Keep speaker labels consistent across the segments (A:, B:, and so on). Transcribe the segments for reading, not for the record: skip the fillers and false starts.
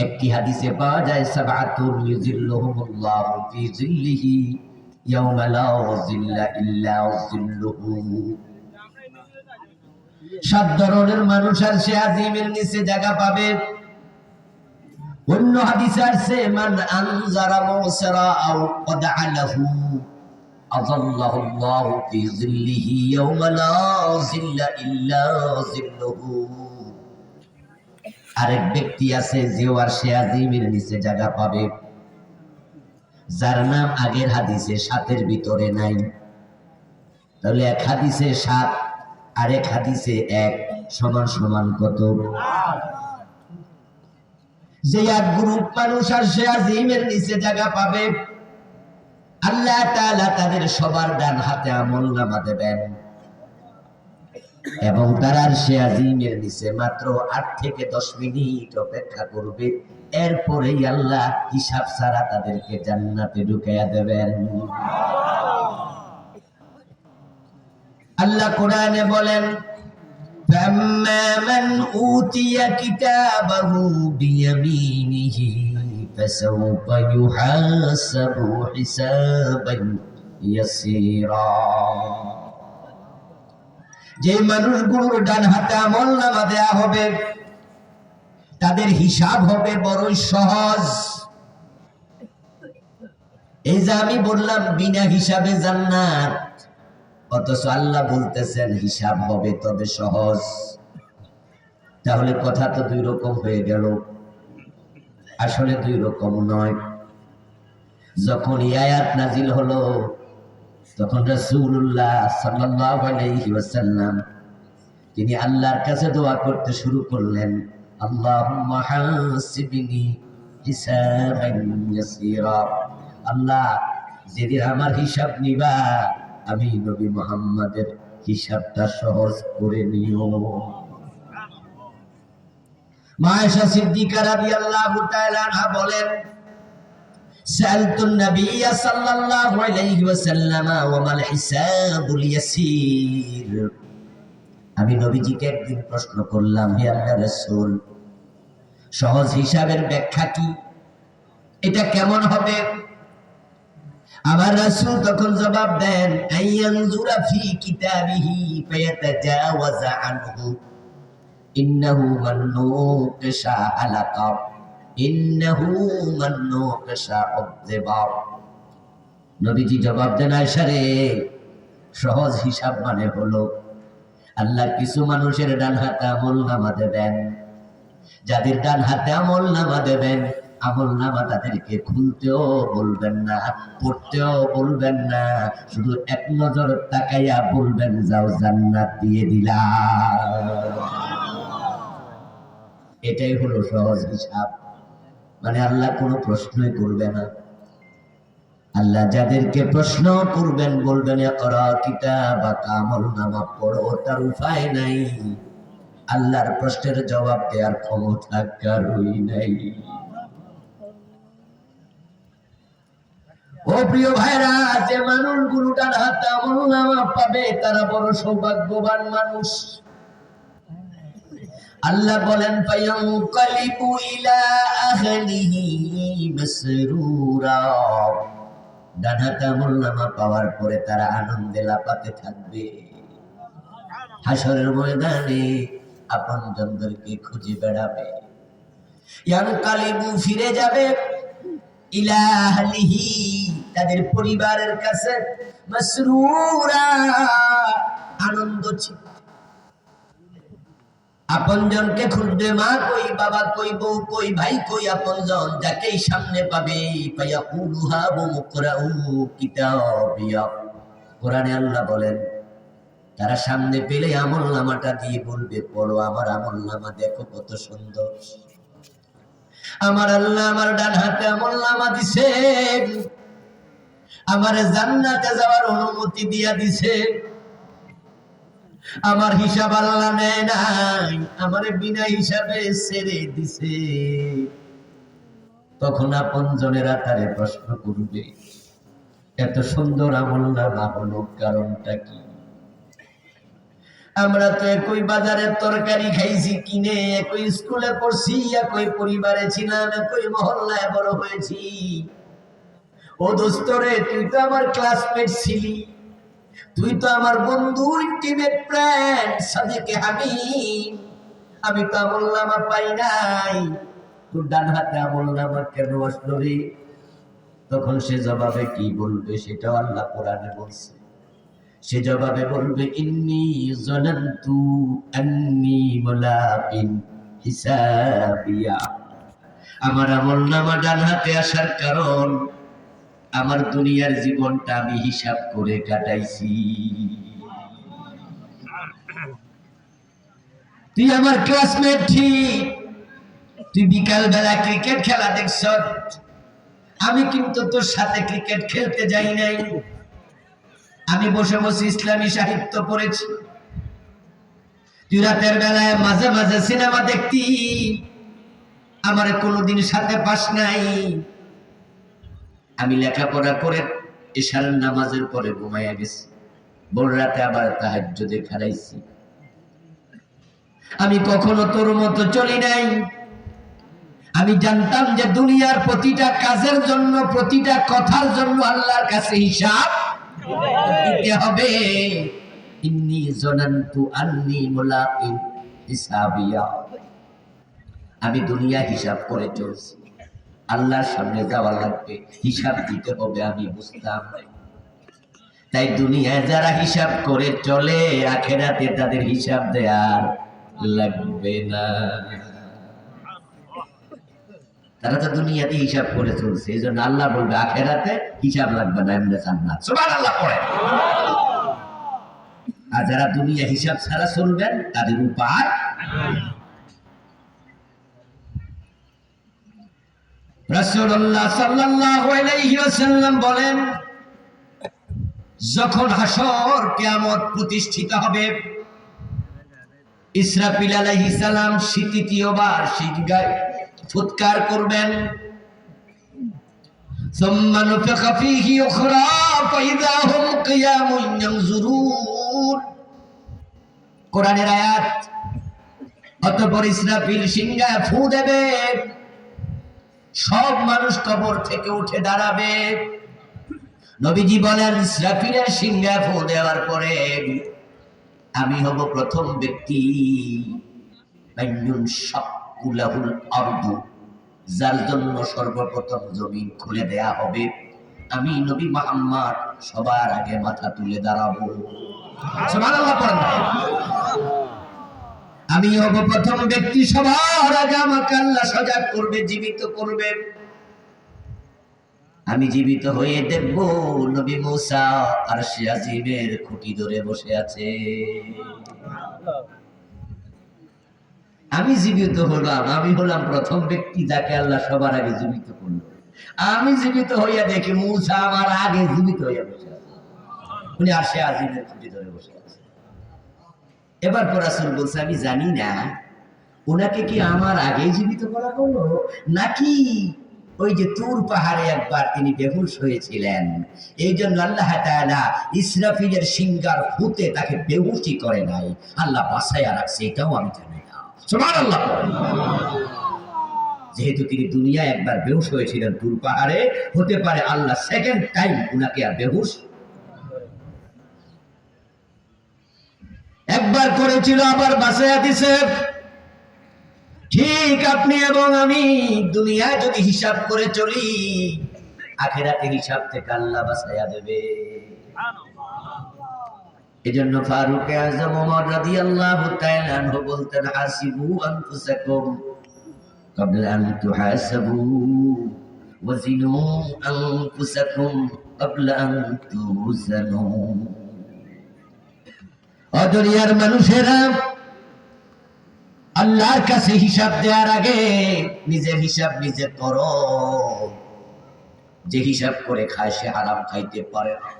A: একটি হাদিসে পাওয়া যায় সাবআতুন ইউযিল্লুহুমুল্লাহু ফি যিল্লিহি ইয়াওমা লা যিল্লা ইল্লা যিল্লুহু। সাত ধরনের মানুষ আর সে আজিমের নিচে জায়গা পাবে। অন্য হাদিসে আছে মান আনজারা মুসরা আও ক্বাদআ লাহু আযাল্লাহুল্লাহু ফি যিল্লিহি ইয়াওমা লা যিল্লা ইল্লা যিল্লুহু। আরেক ব্যক্তি আছে যে আর সে আজিমের নিচে জায়গা পাবে, যার নাম আগের হাদিসে সাতের ভিতরে নাই। তাহলে এক হাদিসে সাত, আরেক হাদিসে এক, সমান সমান কত? যে এক গ্রুপ মানুষ আর সে আজিমের নিচে জায়গা পাবে, আল্লাহ তাআলা তাদের সবার ডান হাতে আমলনামা দেবেন এবং তারা সে আজিমের নিচে মাত্র 8 থেকে 10 মিনিট অপেক্ষা করবে। এরপরেই আল্লাহ হিসাব ছাড়া তাদেরকে জান্নাতে ঢুকাইয়া দেবেন। আল্লাহ কোরআনে বলেন, فَأَمَّا مَنْ أُوتِيَ كِتَابَهُ بِيَمِينِهِ فَسَوْفَ يُحَاسَبُ حِسَابًا يَسِيرًا। যে মানুষগুলোর ডান হাতে আমলনামা দেয়া হবে তাদের হিসাব হবে বড়ই সহজ। এই যে আমি বললাম বিনা হিসাবে জান্নাত, অথচ আল্লাহ বলতেছেন হিসাব হবে তবে সহজ। তাহলে কথা তো দুই রকম হয়ে গেল। আসলে দুই রকম নয়। যখন এই আয়াত নাজিল হলো তখন রাসূলুল্লাহ সাল্লাল্লাহু আলাইহি ওয়াসাল্লাম তিনি আল্লাহর কাছে দোয়া করতে শুরু করলেন, আল্লাহুম্মা হাসিবনি হিসাবান ইয়াসীরা। আল্লাহ, যেদিন আমার হিসাব নিবা আমি নবী মুহাম্মাদের হিসাবটা সহজ করে নিও। মা আয়েশা সিদ্দিকা রাদিয়াল্লাহু তাআলা আনহা বলেন, সালতুন নবিয়্য সাল্লাল্লাহু আলাইহি ওয়াসাল্লাম ওয়া মাল হিসাবুল ইয়াসীর। আমি নবীজিকে একদিন প্রশ্ন করলাম, হে আল্লাহর রাসূল, সহজ হিসাবের ব্যাখ্যা কি? এটা কেমন হবে? আমার রাসূল তখন জবাব দেন, আইয়ানজুরা ফি কিতাবিহি ফায়াতাজাওয়াজা আনহু ইন্নাহু মান নুকিশা আলাকা ইন্নাহু মান নুকিশা উযিবা। নবীজি জবাব দেন, আয়েশা রে, সহজ হিসাব মানে হলো আল্লাহ কিছু মানুষের ডান হাতে আমলনামা দেবেন, যাদের ডান হাতে আমলনামা দেবেন আমলনামা তাদেরকে খুলতেও বলবেন না, পড়তেও বলবেন না, শুধু এক নজর তাকাইয়া বলবেন যাও জান্নাত দিয়ে দিলাম। এটাই হলো সহজ হিসাব। মানে আল্লাহ কোনো প্রশ্নই করবে না। আল্লাহ যাদেরকে প্রশ্ন করবেন বলবেন ইকরা কিতাবাকা, আমলনামা পড়ো, তার উপায় নাই। আল্লাহর প্রশ্নের জবাব দেওয়ার ক্ষমতা কারোই নাই। ও প্রিয় ভাইরা, যে মানুষগুলো ডান হাতে আমলনামা পাবে তারা বড় সৌভাগ্যবান মানুষ। আল্লাহ বলেন, ফায়ানকালিবু ইলা আহলিহি মাসরুরা। ডান হাতে আমলনামা পাওয়ার পরে তারা আনন্দে লাফাতে থাকবে। হাসরের ময়দানে আপনজনদেরকে খুঁজে বেড়াবে। ইয়ানকালিবু, ফিরে যাবে, ইলা আহলিহি, তাদের পরিবারের কাছে, মাসরুরা, আনন্দ চিত্তে। আপনজনকে খুঁজবে, মা কই, বাবা কই, বউ কই, ভাই কই, আপনজন যাকেই সামনে পাবে, ফায়াকুলুহা মুকরাউ কিতাবিয়া। কোরআনে আল্লাহ বলেন, তারা সামনে পেলে আমলনামাটা দিয়ে বলবে, পড়ো আমার আমলনামা, দেখো কত সুন্দর। আমার আল্লাহ আমার ডান হাতে আমলনামা দিছে, আমার জান্নাতে যাওয়ার অনুমতি দিয়া দিছে। আমার হিসাব আল্লাহ নেয় নাই, আমারে বিনা হিসাবে ছেড়ে দিছে। তখন আপনজনেরা তারে প্রশ্ন করবে, এত সুন্দর আমলনামা হলো কারণটা কি? আমরা তো একই বাজারের তরকারি খাইছি কিনে, একই স্কুলে পড়ছি, একই পরিবারে ছিলাম, একই মহল্লায় বড় হয়েছি। ও দোস্ত রে, তুই তো আমার ক্লাসমেট ছিলি, তুই তো আমার বন্ধু, ইন্টিমেট ফ্রেন্ড, সাদিকে হামিম। আমি তো আমলনামা পাই নাই, তোর ডান হাতে আমলনামা কেন আসলো রে? তখন সে জবাবে কি বলবে সেটাও আল্লাহ কোরআনে বলছে। সে জবাবে বলবে, ইন্নী যানানতু আন্নী মুলাকিন হিসাবিয়া। আমার আমলনামা ডান হাতে আসার কারণ আমার দুনিয়ার জীবনটা আমি হিসাব করে কাটাইছি। তুই আমার ক্লাসমেট ঠিক, তুই বিকাল বেলা ক্রিকেট খেলা দেখছ, আমি কিন্তু তোর সাথে ক্রিকেট খেলতে যাই নাই। আমি বসে বসে ইসলামী সাহিত্য পড়েছি, তুই রাতের বেলায় মাঝে মাঝে সিনেমা দেখতি, আমার কোনোদিন সাথে পাস নাই। আমি লেখাপড়া করে এশার নামাজের পরে ঘুমাইয়া গেছি, ভোর রাতে আবার তাহাজ্জুদে খাড়াইছি। আমি কখনো তোর মতো চলি নাই। আমি জানতাম যে দুনিয়ার প্রতিটা কাজের জন্য, প্রতিটা কথার জন্য আল্লাহর কাছে হিসাব দিতে হবে। ইন্নী যানানতু আন্নী মুলাকিন হিসাবিয়া। আমি দুনিয়া হিসাব করে চলছি, আল্লাহর সামনে যাওয়া লাগবে, হিসাব দিতে হবে, আমি বুঝতাম। তাই দুনিয়ায় যারা হিসাব করে চলে, আখিরাতে তাদের হিসাব দেয়ার লাগবে না। তারা তো দুনিয়াতে হিসাব করে চলছে, এই জন্য আল্লাহ বলবে আখিরাতে হিসাব লাগবে না, এমনি জান্নাত। সুবহানাল্লাহ পড়ে। আর যারা দুনিয়া হিসাব ছাড়া চলবেন তাদের উপায়। রাসূলুল্লাহ সাল্লাল্লাহু আলাইহি ওয়াসাল্লাম বলেন, যখন হাসর কিয়ামত প্রতিষ্ঠিত হবে, ইসরাফিল আলাইহিস সালাম তৃতীয়বার সিংহায় ফুৎকার করবেন। সুম্মা নুফিখা ফীহি উখরা ফাইযা হুম কিয়ামুন ইয়ানজুরুন। কোরআনের আয়াত। অতঃপর ইসরাফিল সিংহায় ফু দেবে, সব মানুষ কবর থেকে উঠে দাঁড়াবে। নবীজি বলেন, ইসরাফিলের সিংহায় ফু দেওয়ার পরে আমি হব প্রথম ব্যক্তি, লাহুল আরদু, যার জন্য সর্বপ্রথম জমিন খুলে দেয়া হবে। আমি নবী মুহাম্মদ সবার আগে মাথা তুলে দাঁড়াবো। সুবহানাল্লাহ পড়েন। আমি হব প্রথম ব্যক্তি, সবার আগে আমাকে আল্লাহ সজাগ করবে, জীবিত করবে। আমি জীবিত হয়ে দেখব নবী মূসা আরশে আজিমের খুঁটি ধরে বসে আছে। আমি জীবিত হলাম, আমি হলাম প্রথম ব্যক্তি যাকে আল্লাহ সবার আগে জীবিত করলো। আমি জীবিত হইয়া দেখি মূসা আমার আগে জীবিত হইয়া বসে আছে, উনি আরশে আজিমের খুঁটি ধরে বসে আছে। এবার রাসূল বলছে, আমি জানি না ওনাকে কি আমার আগেই জীবিত করা হলো, নাকি ওই যে তুর পাহাড়ে একবার তিনি বেহুশ হয়েছিলেন, এই জন্য আল্লাহ তাআলা ইসরাফিলের সিংহার ফুতে তাকে বেহুশই করে নাই, আল্লাহ বাঁচাইয়া রাখছে, এটাও আমি জানি না। সুবহানাল্লাহ। যেহেতু তিনি দুনিয়ায় একবার বেহুশ হয়েছিলেন তুর পাহাড়ে, হতে পারে আল্লাহ সেকেন্ড টাইম উনাকে আর বেহুশ একবার করেছিল, আবার বাঁচাইয়া দিছে। ঠিক আপনি এবং আমি দুনিয়ায় যদি হিসাব করে চলি, আখিরাতে হিসাব থেকে আল্লাহ বাঁচাইয়া দেবে। এজন্য ফারুক আযম ওমর রাদিয়াল্লাহু তাআলা আনহু বলতেন, হাসিবু আনফুসাকুম ক্বাবলা আন তুহাসাবু ওয়াজিনু আনফুসাকুম ক্বাবলা আন তুজানু। ও দুনিয়ার মানুষেরা, আল্লাহর কাছে হিসাব দেওয়ার আগে নিজের হিসাব নিজে করো। যে হিসাব করে খায় সে হারাম খাইতে পারে না।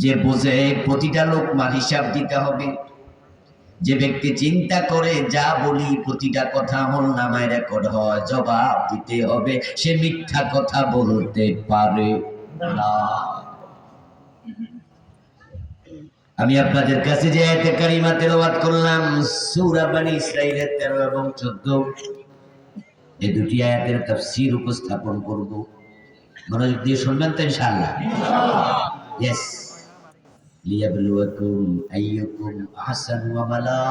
A: যে বোঝে প্রতিটা লোকমার হিসাব দিতে হবে, যে ব্যক্তি চিন্তা করে যা বলি প্রতিটা কথা আমলনামায় রেকর্ড হয়, জবাব দিতে হবে, সে মিথ্যা কথা বলতে পারে না। আমি আপনাদের কাছে যে আয়াতে কারিমা তেলাওয়াত করলাম সূরা বনী ইসরাঈলের 13 এবং 14, এই দুটি আয়াতের তাফসীর উপস্থাপন করব। মনোযোগ দিয়ে শুনবেন তো ইনশাআল্লাহ। ইয়েস, লিয়াবলুয়াকুম আইয়ুকুম আহসানু আমালা।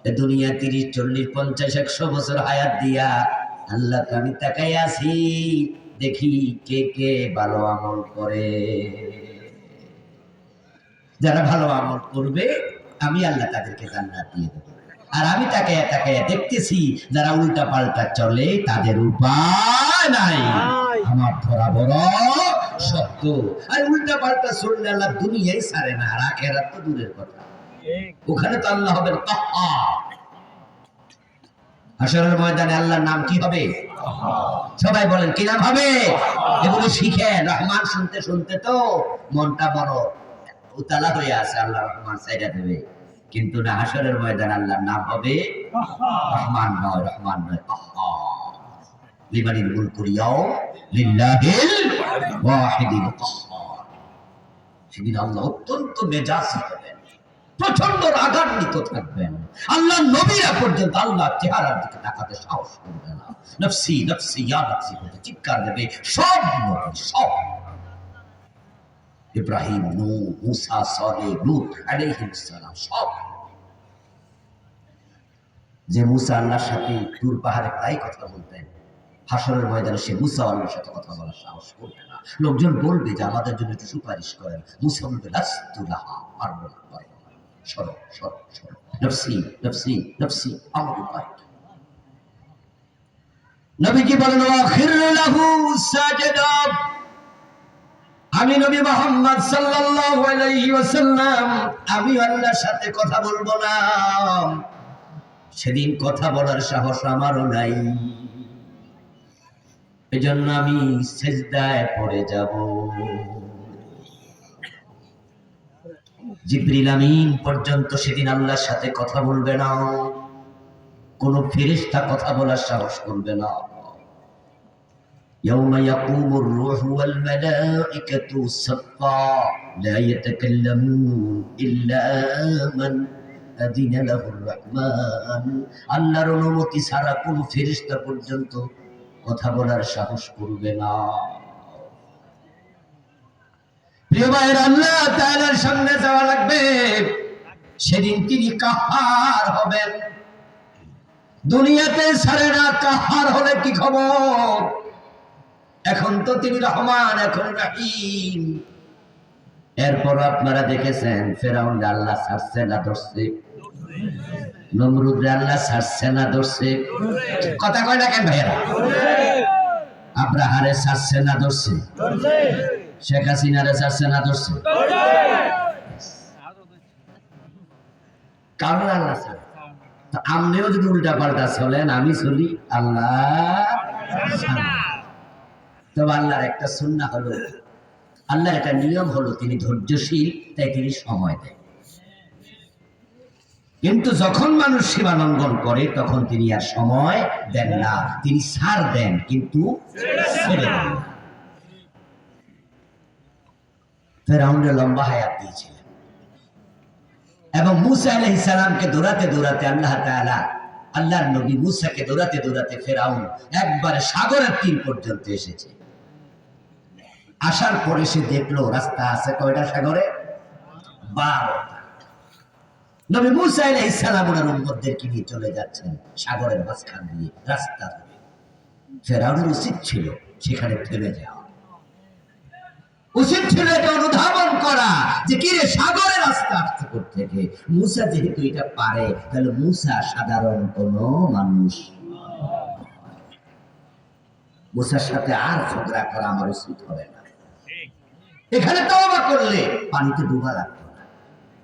A: এই দুনিয়া 30, 40, 50, 100 বছর হায়াত দিয়া আল্লাহ আমি তাকাই আছি, দেখি কে কে ভালো আমল করে। যারা ভালো আমল করবে আমি আল্লাহ তাদেরকে জান্নাত দিয়ে দেব। আর আমি তাকায়া তাকায়া দেখতেছি যারা উল্টা পাল্টা চলে তাদের উপায় নাই, আমার ধরা বড় সত্য। আর উল্টা পাল্টা চললে আল্লাহ দুনিয়ায় ছাড়ে না, আর আখিরাত তো দূরের কথা। ওখানে তো আল্লাহ হবেন কাহ্হার। হাশরের ময়দানে আল্লাহর নাম কি হবে? সবাই বলেন কি নাম হবে? এগুলো শিখেন। রহমান শুনতে শুনতে তো মনটা বড় উতালা হয়ে আছে, আল্লাহ রহমান সাইডা দেবে। কিন্তু না, হাশরের ময়দানে আল্লাহর নাম হবে রহমান নয়, রহমান নয়, কাহ্হার। লিমানিল মুলকুল ইয়াউম লিল্লাহিল ওয়াহিদিল কাহ্হার। সেদিন আল্লাহ অত্যন্ত মেজাজি হবেন, প্রচন্ড রাগান্বিত থাকবেন। আল্লাহ নবীরা পর্যন্ত আল্লাহ চেহারার দিকে তাকাতে সাহস করবে না। নফসি নফসি ইয়া নফসি বলে চিৎকার দেবে সব নবী, সব ইব্রাহিম, নূহ, মুসা, সালেহ, লূত আলাইহিস সালাম সব। যে মুসা আল্লাহর সাথে তুর পাহাড়ে প্রায় কথা বলতেন, হাশরের ময়দানে সে মুসা আল্লাহর সাথে কথা বলার সাহস করবে না। লোকজন বলবে যে আমাদের জন্য একটু সুপারিশ করেন, মুসা বলবে লাস্তু লাহা, পারবো না, পারবো না, সরো সরো সরো, নফসি নফসি নফসি, আমার উপায়। নবী কি বলেন? ওয়াখিরু লাহু সাজদা। আমি নবী মুহাম্মদ সাল্লাল্লাহু আলাইহি ওয়াসাল্লাম আমি আল্লাহর সাথে কথা বলবো না। সেদিন কথা বলার সাহস আমারও নাই, এজন্য আমি সিজদায় পড়ে যাব। জিবরিল আমিন পর্যন্ত সেদিন আল্লাহর সাথে কথা বলবে না, কোন ফেরেশতা কথা বলার সাহস করবে না। يوم يقوم الروح والملائكة صفا لا يتكلمون إلا من أذن له الرحمن। আল্লাহর অনুমতি ছাড়া কোন ফেরেশতা পর্যন্ত কথা বলার সাহস করবে না। প্রিয় ভাইরা, আল্লাহ তাআলার সামনে যাওয়া লাগবে। সেদিন তিনি কাহ্হার হবেন, দুনিয়াতে ছাড়ে না। কাহ্হার হলে কি খবর? এখন তো তিনি রহমান, এখন রহিম। এরপর আপনারা দেখেছেন ফেরাউন আল্লাহ ছাড়ছে না ধরছে, নমরুদ আল্লাহ ছাড়ছে না ধরছে। কথা কয় না কেন ভাইয়েরা? আব্রাহারে ছাড়ছে না ধরছে, শেখ হাসিনারে ছাড়ছে না ধরছে, কারণ আল্লাহ ছাড়ে। তো আপনিও যদি উল্টা পাল্টা চলেন, আমি চলি আল্লাহ ছাড়ে। তবে আল্লাহর একটা সুন্নাহ হলো, আল্লাহর একটা নিয়ম হলো, তিনি ধৈর্যশীল, তাই তিনি সময় দেন। কিন্তু যখন মানুষ সীমা লঙ্ঘন করে তখন তিনি আর সময় দেন না, তিনি ছাড় দেন কিন্তু ছেড়ে দেন না। ফেরাউনের লম্বা হায়াত দিয়েছিলেন এবং মুসা আলাইহিস সালামকে দৌড়াতে দৌড়াতে আল্লাহ তাআলা আল্লাহর নবী মুসাকে দৌড়াতে দৌড়াতে ফেরাউন একবারে সাগরের তীর পর্যন্ত এসেছে। আসার পরে সে দেখলো রাস্তা আছে কয়টা সাগরে? 12টা। নবী মুসা আলাইহিস সালাম ওনার উম্মতদেরকে নিয়ে চলে যাচ্ছেন সাগরের মাঝখান দিয়ে রাস্তা ধরে। ফেরাউনের উচিত ছিল সেখানে থেমে যাওয়া, উচিত ছিল এটা অনুধাবন করা যে কি রে সাগরের রাস্তা আসছে থেকে। মুসা যেহেতু এটা পারে, তাহলে মুসা সাধারণ কোন মানুষ, মুসার সাথে আর ঝগড়া করা আমার উচিত হবে না। এখানে তাওবা করলে পানিতে ডুবা লাগতো না,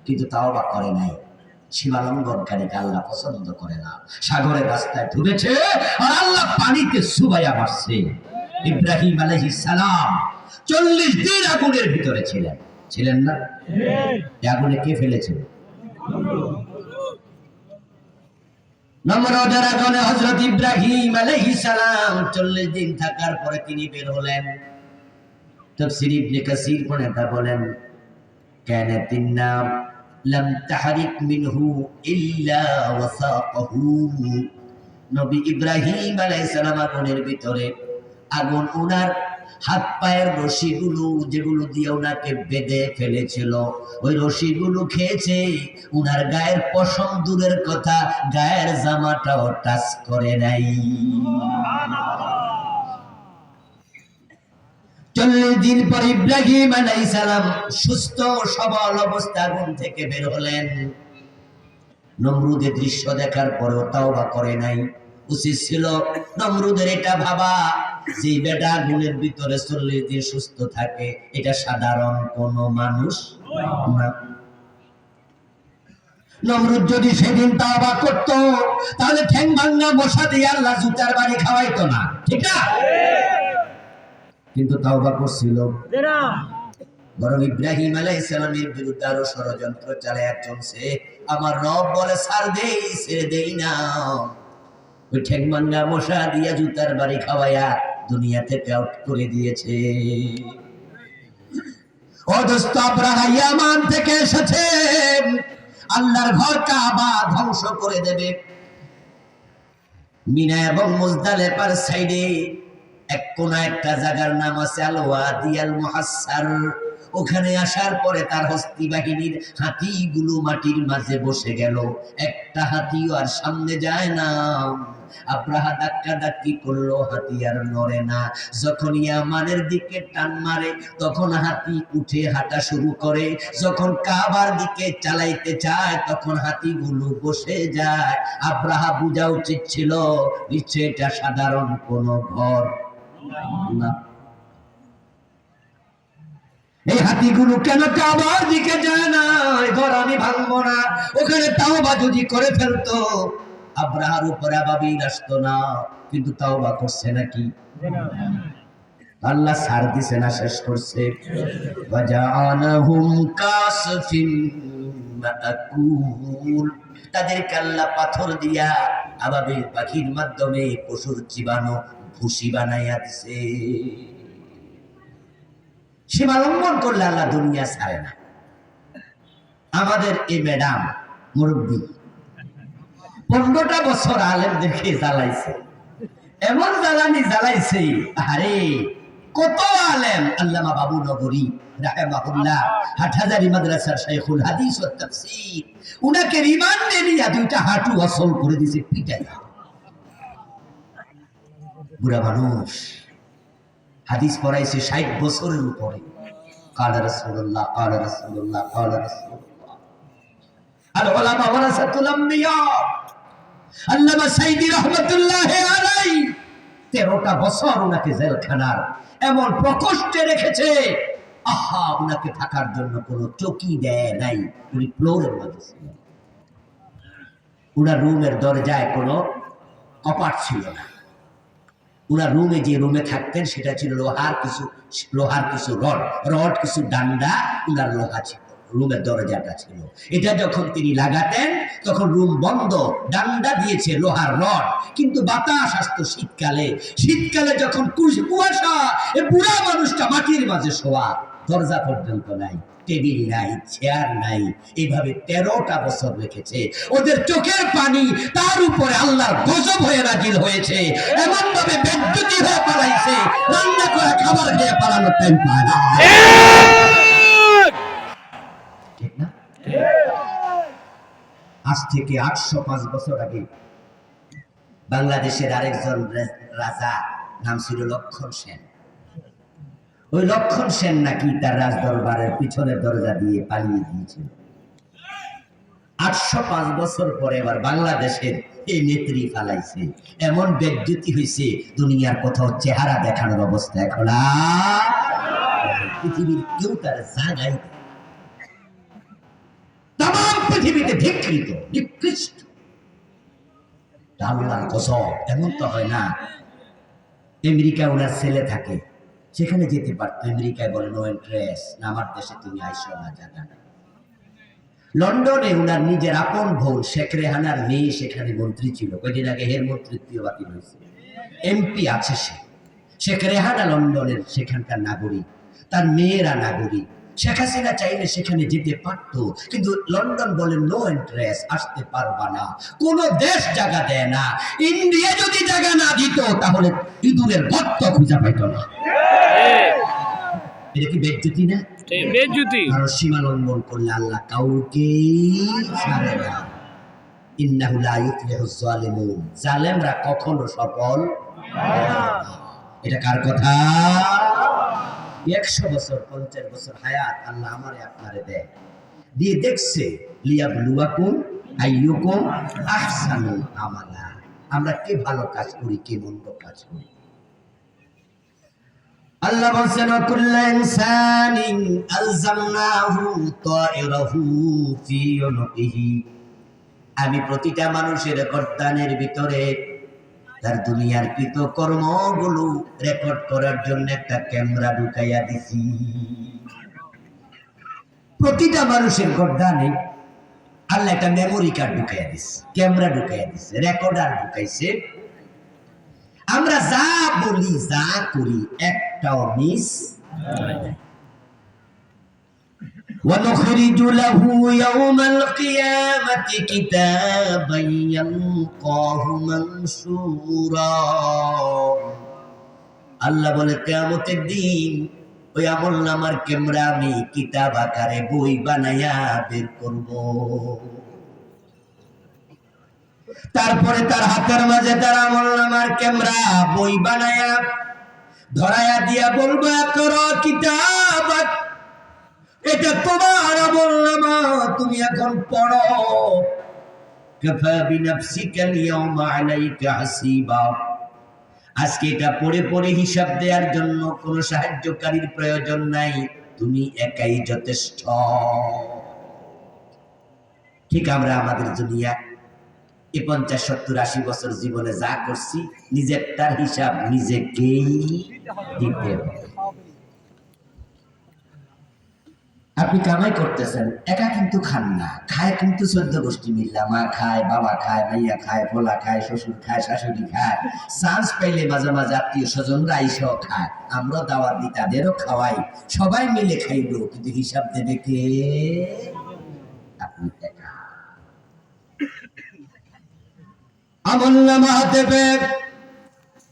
A: কিন্তু তাওবা করে নাই। সীমা লঙ্ঘনকারীকে আল্লাহ পছন্দ করে না। সাগরের রাস্তায় ডুবেছে আর আল্লাহ পানিতে সুবাইয়া মারছে। ইব্রাহিম আলাইহিস সালাম 40 দিন আগুনের ভিতরে ছিলেন না? আগুনে কে ফেলেছিল? নমরুদের আগুনে হযরত ইব্রাহিম আলাইহিস সালাম 40 দিন থাকার পরে তিনি বের হলেন। তাফসীর ইবনে কাসীর পড়েন, তা বলেন কানাতিন নাম লাম তাহরিক মিনহু ইল্লা ওয়াসাকাহু। নবী ইব্রাহিম আলাইহিস সালাম আগুনের ভিতরে, আগুন উনার হাত পায়ের রশিগুলো যেগুলো দিয়ে ওনাকে বেঁধে ফেলেছিল, ওই রশিগুলো খেয়েছে। উনার গায়ের পশম দূরের কথা, গায়ের জামাটাও টাচ করে নাই। 40 দিন পর ইব্রাহিম আলাইহিস সালাম সুস্থ সবল অবস্থা আগুন থেকে বের হলেন। নমরুদের দৃশ্য দেখার পরেও তাওবা করে নাই। উচিত ছিল নমরুদের এটা ভাবা যে বেটা আগুনের ভিতরে 40 দিন সুস্থ থাকে, এটা সাধারণ কোন মানুষ না। নমরুদ যদি সেদিন তাওবা করত, তাহলে ঠ্যাং ভাঙা মশা দিয়ে আল্লাহ জুতার বাড়ি খাওয়াইতো না, ঠিক না? কিন্তু তাওবা করছিল না, বরং ইব্রাহিম আলাইহিস সালামের বিরুদ্ধে আরো ষড়যন্ত্র চালায়া চলছে। আমার রব বলে ছাড় দেই, ছেড়ে দেই না। ওই ঠ্যাং ভাঙা মশা দিয়া জুতার বাড়ি খাওয়াইয়া দুনিয়া থেকে আউট করে দিয়েছে। ও দোস্ত, আব্রাহা ইয়ামান থেকে এসেছে, আল্লাহর ঘর কাবা ধ্বংস করে দেবে। মিনা এবং মুজদালিফার সাইডে এক কোনা একটা জায়গার নাম আছে আল ওয়াদি আল মুহাসসার। ওখানে আসার পরে তার হস্তি বাহিনীর হাতিগুলো মাটির মাঝে বসে গেল, একটা হাতিও আর সামনে যায় না। আব্রাহা ধাক্কা ধাক্কি করলো, হাতি আর নড়ে না। যখন ইয়ামানের দিকে টান মারে, তখন হাতি উঠে হাঁটা শুরু করে। যখন কাবার দিকে চালাইতে চায়, তখন হাতিগুলো বসে যায়। আব্রাহা বুঝা উচিত ছিল নিশ্চয় এটা সাধারণ কোন ঘর না। এই হাতিগুলো কেন কাবার দিকে যায় না? ঘর আমি ভাঙবো না। ওখানে তাওবা যদি করে ফেলতো, আব্রাহার উপরে আবাবিল আসতো না। কিন্তু তাওবা করছে নাকি? আল্লাহ ছাড় দিছে না শেষ করছে? ওয়াজআলাহুম কাসফিন মাকুল। তাদেরকে আল্লাহ পাথর দিয়া আবাবিল পাখির মাধ্যমে পশুর জীবাণু ভুসি বানাইয়া দিছে। সীমা লঙ্ঘন করলে আল্লাহ দুনিয়া ছাড়ে না। আমাদের এই ম্যাডাম মুরব্বী 15টা বছর আলেমদেরকে জ্বালাইছে, এমন জ্বালানি জ্বালাইছে। আরে কত আলেম! আল্লামা বাবু নগরী রাহিমাহুল্লাহ, হাটহাজারী মাদ্রাসার শাইখুল হাদিস ওয়াত তাফসীর, উনাকে রিমান্ডে নিয়ে 2টা হাঁটু অসল করে দিয়েছে পিটাইয়া। বুড়া মানুষ হাদিস পড়াইছে 60 বছরের উপরে। কালা রাসূলুল্লাহ কালা রাসূলুল্লাহ কালা রাসূলুল্লাহ। আল উলামা ওয়ারাসাতুল আমবিয়া। আল্লামা সাইদি রাহমাতুল্লাহি আলাইহি 13টা বছর উনাকে জেলখানার এমন প্রকোষ্ঠে রেখেছে, আহা, উনাকে থাকার জন্য কোনো চৌকি দেয় নাই। উনি ফ্লোরের মধ্যে ছিলেন। উনার রুমের দরজায় কোনো কপাট ছিল না। উনার রুমে যে রুমে থাকতেন সেটা ছিল লোহার কিছু রড কিছু ডান্ডা, উনার লোহা ছিল। রুমের দরজাটা ছিল, এটা যখন তিনি লাগাতেন তখন রুম বন্ধ। ডান্ডা দিয়েছে লোহার রড, কিন্তু বাতাস আসতো শীতকালে যখন কুয়াশা, এ বুড়া মানুষটা মাটির মাঝে শোয়া, দরজা পর্যন্ত নাই, টেবিল নাই, চেয়ার নাই। এইভাবে 13টা বছর রেখেছে। ওদের চোখের পানি তার উপরে আল্লাহর গজব হয়ে নাজিল হয়েছে। এমন ভাবে বেজ্জতি হয়ে পালাইছে, রান্না করে খাবার খেয়ে পালানোর টাইম পায় না। ঠিক না? আজ থেকে 805 বছর আগে বাংলাদেশের আরেকজন রাজা, নাম ছিল লক্ষণ সেন। ওই লক্ষণ সেন নাকি তার রাজ দরবারের পিছনের দরজা দিয়ে পালিয়ে গিয়েছিল। 805 বছর পরে এবার বাংলাদেশের এই নেত্রী পালাইছে। এমন বেজ্জতি হয়েছে, দুনিয়ার কোথাও চেহারা দেখানোর অবস্থা এখন পৃথিবীর কেউ তার জায়গায়, তাম পৃথিবীতে ধিক্কৃত নিকৃষ্ট। আল্লাহর কসম, এমন তো হয় না। আমেরিকা ওনার ছেলে থাকে, সেখানে যেতে পারতো। আমেরিকায় বলে নো ইন্টারেস্ট, আমার দেশে তুমি আইসো না, জানা না। লন্ডনে উনার নিজের আপন বোন শেখ রেহানার মেয়ে সেখানে মন্ত্রী ছিল। কয়েকদিন আগে হের মন্ত্রিত্ব বাতিল হয়েছে, এমপি আছে সে। শেখ রেহানা লন্ডনের সেখানকার নাগরিক, তার মেয়েরা নাগরিক। শেখ হাসিনা চাইলে সেখানে যেতে পারতো, কিন্তু লন্ডন বলে নো এন্ট্রেস, আসতে পারবা না। কোন দেশ জায়গা দেয় না। ইন্ডিয়া যদি জায়গা না দিত তাহলে ইঁদুরের গর্ত খুঁজে পাইত না। এটা কি বেজ্জতি না?
B: বেজ্জতি।
A: কারণ সীমা লঙ্ঘন করলে আল্লাহ কাউকে ছাড়ে না। ইন্নাহু লা ইফলিহুজ জালিমুন, জালেমরা কখনো সফল হয় না। এটা কার কথা? 100 বছর 50 বছর হায়াত আল্লাহ আমারে আপনারে দেয়, দিয়ে দেখছে লিয়াবলুয়াকুম আইয়ুকুম আহসানু আমালা, আমরা কে ভালো কাজ করি কে মন্দ কাজ করি। আল্লাহ বলেন কুল্লু ইনসানিন আলজামনাহু তায়রাহু ফি উনকিহি, আমি প্রতিটা মানুষের গর্দানের ভিতরে তার দুনিয়ার কৃত কর্মগুলো রেকর্ড করার জন্য একটা ক্যামেরা ঢুকাইয়া দিছি। প্রতিটা মানুষের গর্দানে আল্লাহ একটা মেমোরি কার্ড ঢুকাইয়া দিছে, ক্যামেরা ঢুকাইয়া দিছে, রেকর্ডার ঢুকাইছে। আমরা যা বলি যা করি একটাও মিস। ونخرج له يوم القيامة كتابا يلقاه منشورا, আল্লাহ বলে কিয়ামতের দিন ওই আমলনামার ক্যামেরা আমি কিতাব আকারে বই বানাইয়া বের করব। তারপরে তার হাতের মাঝে তার আমলনামার ক্যামেরা বই বানাইয়া ধরাইয়া দিয়া বলবো করো কিতাব, এটা তোমার আমলনামা, তুমি এখন পড়ো। কাফা বিনাফসিকা আল-ইয়াওমা আলাইকা হাসিবা, আজকে এটা পড়ে পড়ে হিসাব দেওয়ার জন্য কোনো সাহায্যকারীর প্রয়োজন নাই, তুমি একাই যথেষ্ট। ঠিক আমরা আমাদের দুনিয়া 50, 70, 80 বছর জীবনে যা করছি নিজেরটার হিসাব নিজেকেই দিতে হবে। আপনি কামাই করতেছেন, একা কিন্তু খান না, খায় কিন্তু 14 গোষ্ঠী মিল্লা, মা খায়, বাবা খায়, মাইয়া খায়, পোলা খায়, শ্বশুর খায়, শাশুড়ি খায়, চান্স পাইলে মাঝে মাঝে আত্মীয় স্বজনরা আইসাও খায়, আমরা দাওয়াত দিই তাদেরও খাওয়াই, সবাই মিলে খাইলো, কিন্তু হিসাব দেবে কে? আপনি একা। আমলনামা হাতে পেয়ে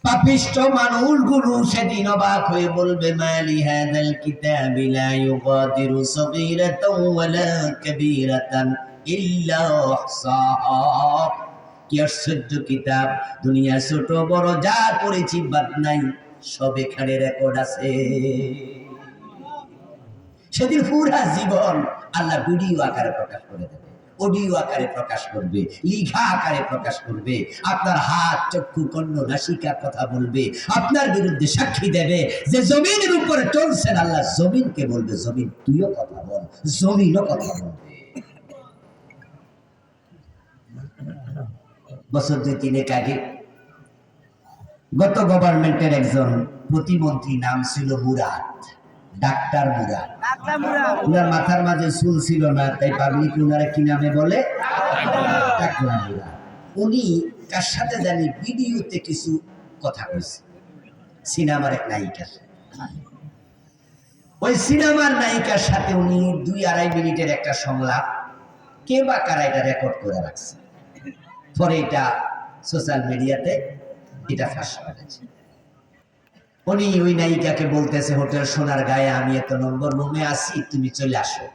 A: পাপিষ্ঠ মানুষগুলো সেদিন অবাক হয়ে বলবে মালি হাযাল কিতাবি লা ইউগাদিরু সগীরাতাও ওয়ালা কাবীরাতান ইল্লা আহসাহা, কি আশ্চর্য কিতাব, দুনিয়া ছোট বড় যা করেছি বাদ নাই, সব এখানে রেকর্ড আছে। সেদিন পুরা জীবন আল্লাহ ভিডিও আকারে প্রকাশ করে দেবে, অডিও আকারে প্রকাশ করবে, লিখা আকারে প্রকাশ করবে। আপনার হাত, চক্ষু, কর্ণ, নাসিকা কথা বলবে, আপনার বিরুদ্ধে সাক্ষী দেবে। যে জমিনের উপরে চলছেন আল্লাহ জমিনকে বলবে জমিন তুইও কথা বল, জমিনও কথা বলবে। বছর 2-3 আগে গত গভর্নমেন্টের একজন প্রতিমন্ত্রী, নাম ছিল মুরাদ, ডাক্তার মুরাদ। উনার মাথার মাঝে চুল ছিল না, তাই পাবলিক উনারা কি নামে বলে? টাকলা মুরাদ। উনি কার সাথে জানি ভিডিওতে কিছু কথা কইছে, সিনেমার এক নায়িকার। ওই সিনেমার নায়িকার সাথে উনি 2-2.5 মিনিটের একটা সংলাপ, কে বা কারা এটা রেকর্ড করে রাখছে। পরে এটা সোশ্যাল মিডিয়াতে এটা ফাঁস করেছে। উনি ওই নায়িকাকে বলতেছে হোটেল সোনার গায়ে আমি এত নম্বর রুমে আছি, তুমি চলে আসো,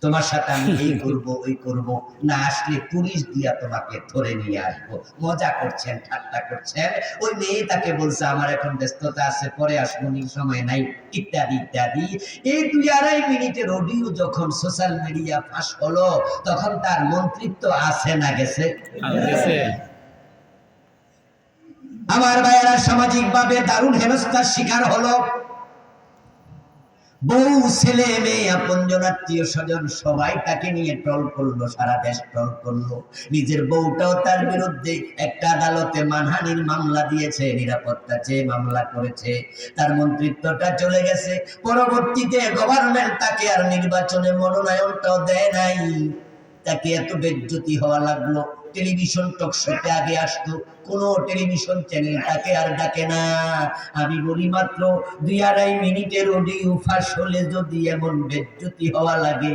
A: তোমার সাথে আমি এই করবো ওই করবো, না আসলে পুলিশ দিয়া তোমাকে ধরে নিয়ে আসবো। মজা করছেন, ঠাট্টা করছেন। ওই মেয়ে তাকে বলছে আমার এখন ব্যস্ততা আছে, পরে আসবো, সময় নাই, ইত্যাদি ইত্যাদি। এই 2-2.5 মিনিটের অডিও যখন সোশ্যাল মিডিয়া ফাঁস হলো, তখন তার মন্ত্রিত্ব আছে না গেছে? আমার ভাইয়েরা সামাজিক ভাবে দারুণ হেনস্থার শিকার হলো। বউ, ছেলে, মেয়ে, আপনজন, আত্মীয় স্বজন সবাই তাকে নিয়ে ট্রল করলো, সারা দেশ ট্রল করলো। নিজের বউটাও তার বিরুদ্ধে একটা আদালতে মানহানির মামলা দিয়েছে, নিরাপত্তা চেয়ে মামলা করেছে। তার মন্ত্রিত্বটা চলে গেছে। পরবর্তীতে গভর্নমেন্ট তাকে আর নির্বাচনে মনোনয়নটাও দেয় নাই। তাকে এত বেজ্জতি হওয়া লাগলো, টেলিভিশন টক শোতে আগে আসতো, কোন টেলিভিশন চ্যানেল তাকে আর ডাকে না। আমি বলি মাত্র 2-2.5 মিনিটের অডিও ফাঁস হলে যদি এমন বেজ্জতি হওয়া লাগে,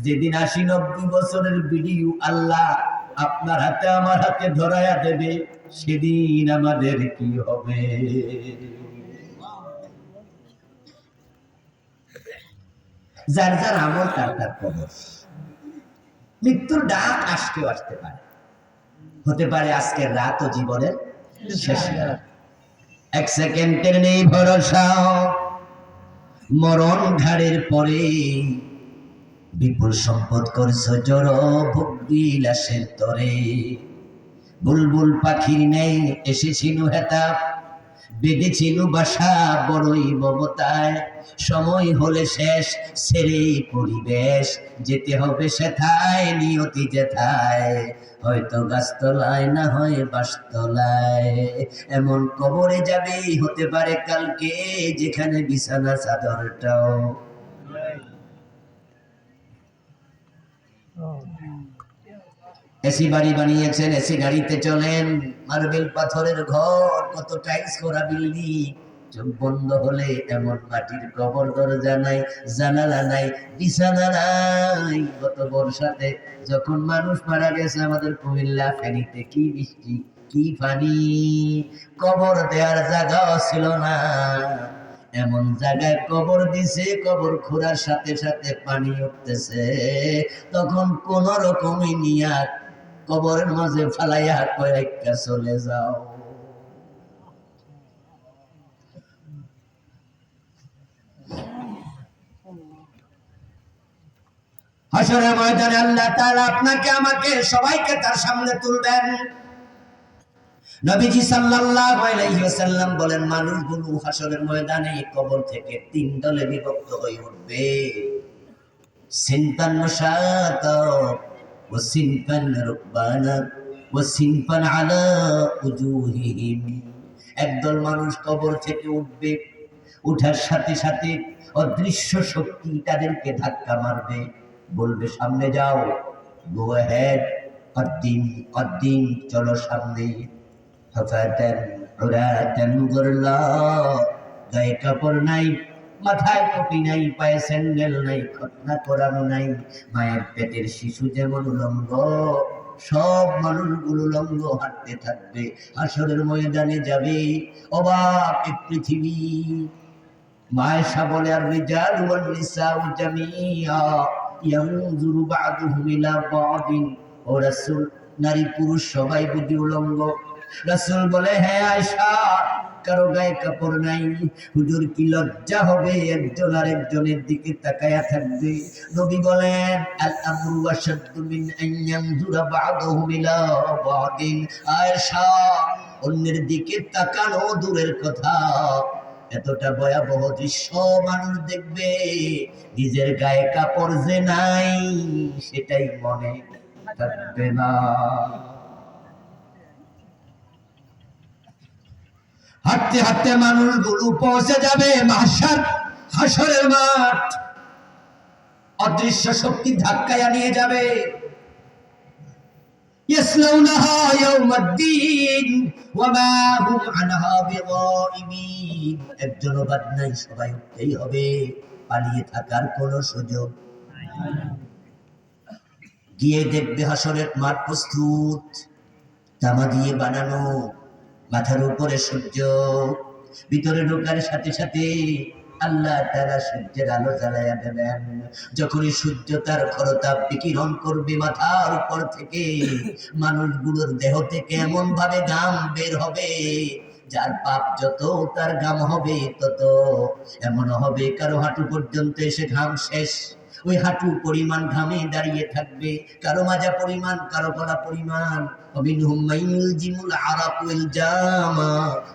A: যেদিন 80-90 বছরের ভিডিও আল্লাহ আপনার হাতে আমার হাতে ধরায়া দেবে, সেদিন আমাদের কি হবে? যার যার আমল তার তার কবর। মৃত্যুর ডাক আসতেও আসতে পারে, হতে পারে আজকের রাত ও জীবনের শেষ রাত। 1 সেকেন্ডের নেই ভরসা, মরণ ঘাড়ের পরে বিপুল সম্পদ করছ জড় ভোগ বিলাসের তরে। বুলবুল পাখির নেই এসেছিল হেতা, বেঁধেছিল বাসা বড়ই মমতায়। সময় হলে শেষ ছেড়ে পরিবেশ, যেতে হবে সেথায় নিয়তি যেথায়। হয়তো গাছতলায় না হয় বাসতলায়, এমন কবরে যাবে হতে পারে কালকে, যেখানে বিছানা চাদরটাও। এসি বাড়ি বানিয়েছেন, এসি গাড়িতে চলেন, মার্বেল পাথরের ঘর, কত টাইলস করা বিল্ডিং, চোখ বন্ধ হলে এমন মাটির কবর, দরজা নাই, জানালা নাই, বিছানা নাই। গত বর্ষাতে যখন মানুষ মারা গেছে আমাদের কুমিল্লা ফেনীতে, কি বৃষ্টি কি পানি, কবর দেওয়ার জায়গাও ছিল না। এমন জায়গায় কবর দিছে, কবর খোঁড়ার সাথে সাথে পানি উঠতেছে, তখন কোন রকমই নিয়া কবরের মাঝে ফালাইয়া কয়েকটা চলে যাও। হাসরের ময়দানে আল্লাহ তাআলা আপনাকে আমাকে সবাইকে তার সামনে তুলবেন। নবীজি সাল্লাল্লাহু আলাইহি ওয়াসাল্লাম বলেন, মানুষগুলো হাসরের ময়দানে কবর থেকে 3 দলে বিভক্ত হয়ে উঠবে। সিনফান মুশাতা ওয়া সিনফান রুকবানা ওয়া সিনফান আলা উজুহিহিম। একদল মানুষ কবর থেকে উঠবে, উঠার সাথে সাথে অদৃশ্য শক্তি তাদেরকে ধাক্কা মারবে, বলবে সামনে যাও, গো অ্যাহেড, কদ্দিম কদ্দিম, চলো সামনে। হাফাতান উরাতান গুরলা, গায়ে কাপড় নাই, মাথায় টুপি নাই, পায়ে স্যান্ডেল নাই, খতনা করানো নাই, মায়ের পেটের শিশু যেমন উলঙ্গ, সব মানুষগুলো উলঙ্গ হাঁটতে থাকবে, হাসরের ময়দানে যাবে। অবাক এক পৃথিবী। মায়েশা বলে, আর রিজাল ওয়ান নিসাউ জামিয়া ইয়ানজুরু বা'দুহুম ইলা বা'দিন। ও রাসূল, নারী পুরুষ সবাই বুঝি উলঙ্গ? রাসূল বলে, হ্যাঁ আয়েশা, কারো গায়ে কাপড় নাই। হুজুর, কি লজ্জা হবে, একজন আরেকজনের দিকে তাকায়া থাকবে। নবী বলেন, আল আমরু আশাদ্দু মিন আন ইয়ানজুরা বা'দুহুম ইলা বা'দিন। আয়েশা, অন্যের দিকে তাকানো দূরের কথা, এতটা ভয়াবহ দৃশ্য মানুষ দেখবে, নিজের গায়ে কাপড় যে নাই সেটাই মনে থাকবে না। হাঁটতে হাঁটতে মানুষগুলো পৌঁছে যাবে মাহশার, হাসরের মাঠ। অদৃশ্য শক্তি ধাক্কায়া নিয়ে যাবে। ইয়াসলাউনাহা ইয়াউমাদ্দিন ওয়া মা হুম আনহা বিগাইবিন। একজনও বাদ নাই, সবাই উঠতেই হবে, পালিয়ে থাকার কোনো সুযোগ নাই। গিয়ে দেখবে হাসরের মাঠ প্রস্তুত, তামা দিয়ে বানানো, মাথার উপরে সূর্য। ভিতরে ঢোকার সাথে সাথে আল্লাহ তাআলা সূর্যের আলো জ্বালায়া দেবেন। যখনই সূর্য তার খরতাপ বিকিরণ করবে মাথার উপর থেকে, মানুষগুলোর দেহ থেকে এমন ভাবে ঘাম বের হবে, যার পাপ যত তার ঘাম হবে তত। এমন হবে কারো হাঁটু পর্যন্ত এসে ঘাম শেষ, ওই হাঁটু পরিমাণ ঘামে দাঁড়িয়ে থাকবে, কারো মাজা পরিমাণ, কারো গলা পরিমাণ। অমিনহুম মাইয়ুলজিমুল আরাকুল জামা।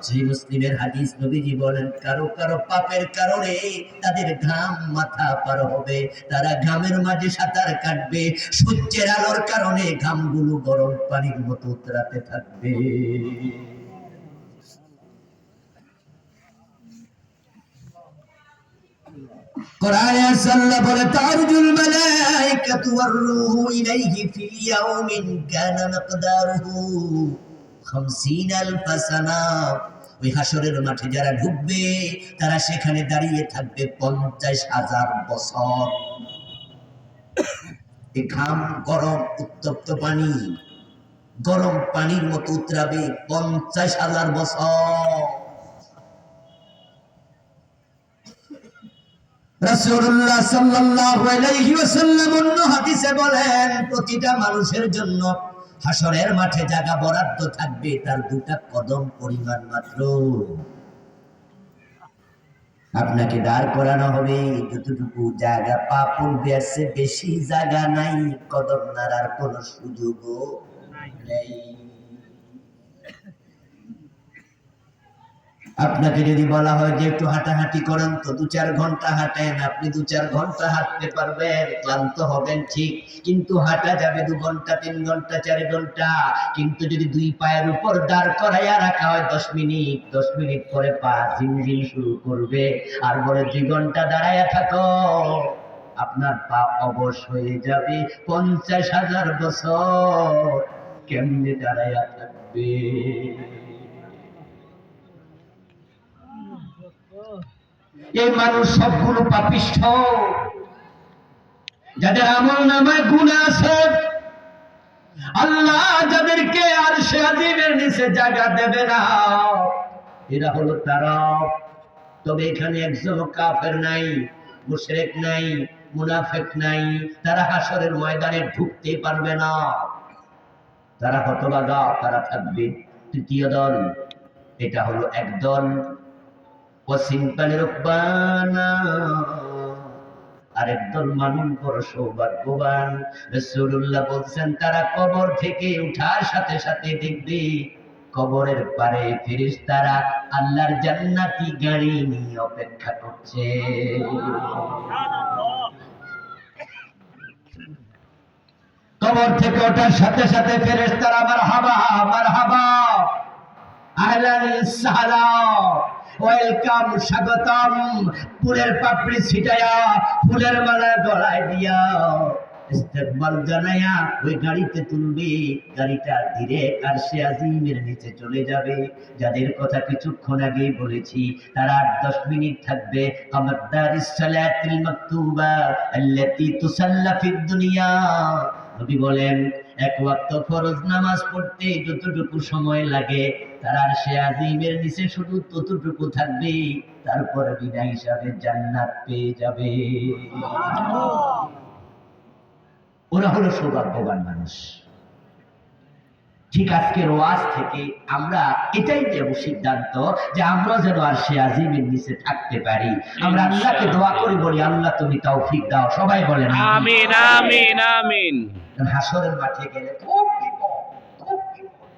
A: সেই মুসলিমের হাদিস, নবীজি বলেন, কারো কারো পাপের কারণে তাদের ঘাম মাথা পার হবে, তারা ঘামের মাঝে সাঁতার কাটবে, সূর্যের আলোর কারণে ঘামগুলো গরম পানির মতো উতরাতে থাকবে। কোরআনে আছে আল্লাহ বলে তারজুল মালাইকাতু ওয়ার রূহু ইলাইহি ফিল ইয়াউমিন কানা মিকদারুহু 50000 সানা। ওই হাসরের মাঠে যারা ঢুকবে তারা সেখানে দাঁড়িয়ে থাকবে 50,000 বছর। এই ঘাম গরম উত্তপ্ত পানি, গরম পানির মতো উতরাবে 50,000 বছর। রাসূলুল্লাহ সাল্লাল্লাহু আলাইহি ওয়াসাল্লাম অন্য হাদিসে বলেন প্রতিটা মানুষের জন্য হাসরের মাঠে জায়গা বরাদ্দ থাকবে তার 2টা কদম পরিমাণ মাত্র। আপনাকে দাঁড় করানো হবে, যতটুকু জায়গা পা পড়বে আছে বেশি জায়গা নাই, কদম নাড়ার কোনো সুযোগও নেই। আপনাকে যদি বলা হয় যে একটু হাঁটাহাঁটি করেন তো 2-4 ঘন্টা হাঁটেন, আপনি 2-4 ঘন্টা হাঁটতে পারবেন, ক্লান্ত হবেন ঠিক, কিন্তু হাঁটা যাবে 2 ঘন্টা 3 ঘন্টা 4 ঘন্টা। কিন্তু যদি 2 পায়ের উপর দাঁড় করাইয়া রাখা হয় 10 মিনিট, 10 মিনিট পরে পা ঝিমঝিম শুরু করবে, আর বলে 2 ঘন্টা দাঁড়াইয়া থাকো, আপনার পা অবশ হয়ে যাবে। 50,000 বছর কেমনে দাঁড়াইয়া থাকবে? এই মানুষ সবগুলো পাপিষ্ঠ, যাদের আমল নামায় গুনাহ আছে, আল্লাহ যাদেরকে আরশে আজিমের নিচে জায়গা দেবে না, এরা হলো তারা। তবে এখানে একজন কাফের নাই, মুশরিক নাই, মুনাফিক নাই, তারা হাসরের ময়দানে ঢুকতে পারবে না, তারা হতভাগা, তারা থাকবে 3য় দল। এটা হলো একদল আরেকদল মানুষ বড় সৌভাগ্যবান। রাসূলুল্লাহ বলছেন তারা কবর থেকে উঠার সাথে সাথে দেখবে কবরের পারে ফেরেশতারা আল্লাহর জান্নাতি গাড়ি নিয়ে অপেক্ষা করছে। কবর থেকে ওঠার সাথে সাথে ফেরেশতারা মারহাবা মারহাবা, আহলান সালাম, ওয়েলকাম, স্বাগতম, ফুলের পাপড়ি ছিটায়া, ফুলের মালা গলায় দিয়া ইস্তেকবাল জানায়া ওই গাড়িতে তুলবে। গাড়িটা ডিরেক্ট আরশে আজিমের নিচে চলে যাবে। যাদের কথা কিছুক্ষণ আগেই বলেছি তারা 10 মিনিট থাকবে। আমাদারিস সালাতিল মাকতুবা আল্লাতী তুসাল্লা ফিদ দুনিয়া। নবী বলেন 1 ওয়াক্ত ফরজ নামাজ পড়তে যতটুকু সময় লাগে তারা আরশে আজিমের নিচে শুধু ততটুকু থাকবে, তারপরে বিনা হিসাবে জান্নাত পেয়ে যাবে। ওরা হলো সৌভাগ্যবান মানুষ। ঠিক আজকের ওয়াজ থেকে আমরা এটাই দেব সিদ্ধান্ত যে আমরা যেন আরশে আজিমের নিচে থাকতে পারি। আমরা আল্লাহকে দোয়া করি, বলি আল্লাহ তুমি তৌফিক দাও। সবাই বলেন আমিন আমিন আমিন। হাসরের মাঠে গেলে খুব বিপদ, খুব বিপদ।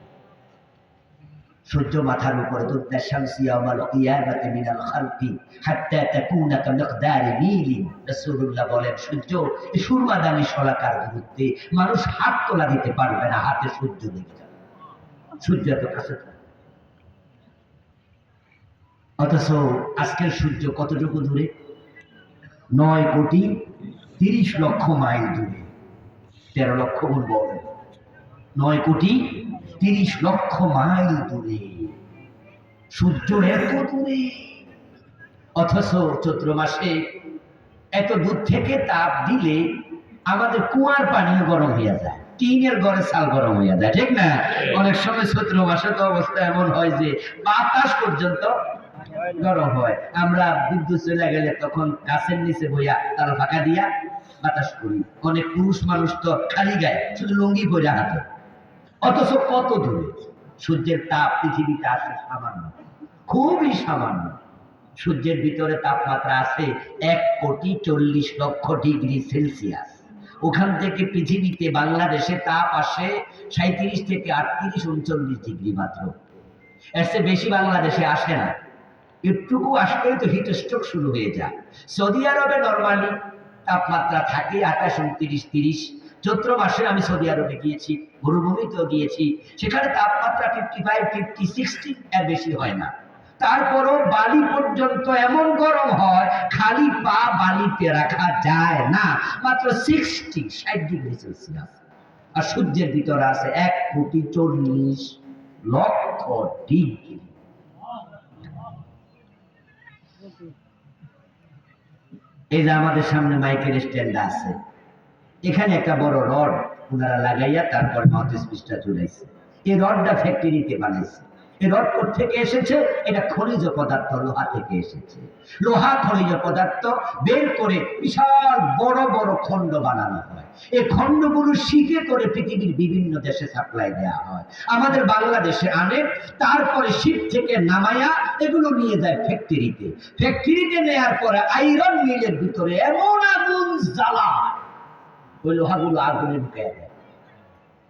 A: সূর্য মাথার উপরে দুধ শামসি ইয়াউমাল কিয়ামাতি মিনাল খালকি হাত্তা তাকুনা কামিকদারি মিলিন। রাসূলুল্লাহ বলেন সূর্য এই সুরমাদানি শলাকার দূরত্বে মানুষ হাত তোলা দিতে পারবে না, হাতে সূর্য লেগে যাবে, সূর্য এত কাছে। অথচ আজকের সূর্য কতটুকু দূরে? 9,30,00,000 মাইল দূরে। 13 লক্ষ গুণ বড়। 9,30,00,000 মাইল দূরে সূর্য, এত দূরে। অথচ চৈত্র মাসে এত দূর থেকে তাপ দিলে আমাদের কুয়ার পানিও গরম হয়ে যায়, টিনের ঘরে চাল গরম হয়ে যায়, ঠিক না? অনেক সময় চৈত্র মাসে তো অবস্থা এমন হয় যে বাতাস পর্যন্ত গরম হয়। আমরা বিদ্যুৎ চলে গেলে তখন গাছের নিচে বইয়া তাল ফাঁকা দিয়া বাতাস করি। অনেক পুরুষ মানুষ তো খালি গায়ে শুধু লুঙ্গি পরে হাঁটে। অথচ কত দূরে সূর্যের তাপ পৃথিবীতে আসে সামান্য, খুবই সামান্য। সূর্যের ভিতরে তাপমাত্রা আছে 1,40,00,000 ডিগ্রি সেলসিয়াস। ওখান থেকে পৃথিবীতে বাংলাদেশে তাপ আসে 37 থেকে 38, 39 ডিগ্রি মাত্র। এর চেয়ে বেশি বাংলাদেশে আসে না। একটুকু আসলেই তো হিট স্ট্রোক শুরু হয়ে যায়। সৌদি আরবে নরমালি তাপমাত্রা থাকে 28, 29, 30। চৈত্র মাসে আমি সৌদি আরবে গিয়েছি, মরুভূমিতেও গিয়েছি, সেখানে তাপমাত্রা 55, 50, 60 এর বেশি হয় না। তারপরও বালি পর্যন্ত এমন গরম হয় খালি পা বালিতে রাখা যায় না, মাত্র 60 ডিগ্রি সেলসিয়াস। আর সূর্যের ভিতরে আছে 1,40,00,000,000 ডিগ্রি। এই যে আমাদের সামনে মাইকের স্ট্যান্ড আছে, এখানে একটা বড় রড ওনারা লাগাইয়া তারপর মাউথপিসটা ঝুলাইছে। এই রডটা ফ্যাক্টরিতে বানাইছে। এই রড থেকে এসেছে, এটা খনিজ পদার্থ, লোহা থেকে এসেছে। লোহা খনিজ পদার্থ বের করে বিশাল বড় বড় খণ্ড বানানো হয়। এই খণ্ডগুলো শিকে করে পৃথিবীর বিভিন্ন দেশে সাপ্লাই দেওয়া হয়। আমাদের বাংলাদেশে আনে, তারপরে শিপ থেকে নামায়া এগুলো নিয়ে যায় ফ্যাক্টরিতে। ফ্যাক্টরিতে নেওয়ার পরে আয়রন মিলের ভিতরে এমন আগুন জ্বালায়, ওই লোহাগুলো আগুনে ঢুকে দেয়।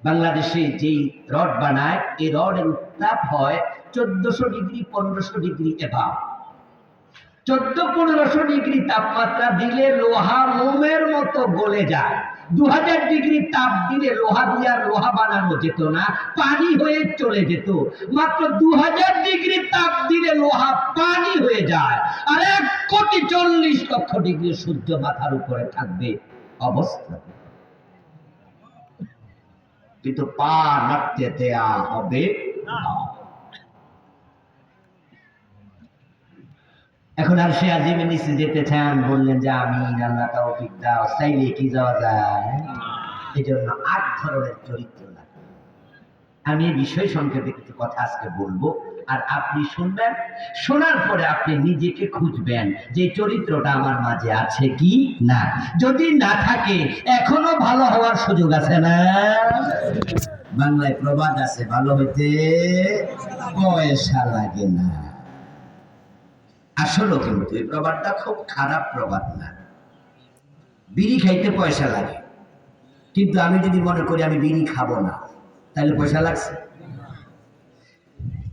A: বাংলাদেশে যেই রড বানায়, এই রডের উত্তাপ হয় 1400 ডিগ্রি 1500 ডিগ্রি এভাব। 1400-1500 ডিগ্রি তাপমাত্রা দিলে লোহা মোমের মতো গলে যায়। 2000 ডিগ্রি তাপ দিলে লোহা দিয়ে আর লোহা বানানো যেত না, পানি হয়ে চলে যেত। মাত্র 2000 ডিগ্রি তাপ দিলে লোহা পানি হয়ে যায়। আর 1,40,00,000 ডিগ্রি সূর্য মাথার উপরে থাকবে, অবস্থা কিন্তু পা নাড়তে দেয়া হবে না। এখন আর সে আজিমের নিচে যেতে চান, বললেন যে আমি আল্লাহ তৌফিক দাও, চাইলে কি যাওয়া যায়? এই জন্য 8 ধরনের চরিত্র লাগে। আমি এই বিষয় সংক্ষেপে কিছু কথা আজকে বলবো, আর আপনি শুনবেন। শোনার পরে আপনি নিজেকে খুঁজবেন যে চরিত্রটা আমার মাঝে আছে কি না। যদি না থাকে, এখনো ভালো হওয়ার সুযোগ আছে না? বাংলায় প্রবাদ আছে, ভালো হইতে পয়সা লাগে না। আসলে কিন্তু এই প্রবাদটা খুব খারাপ প্রবাদ না। বিড়ি খাইতে পয়সা লাগে, কিন্তু আমি যদি মনে করি আমি বিড়ি খাবো না, তাহলে পয়সা লাগছে?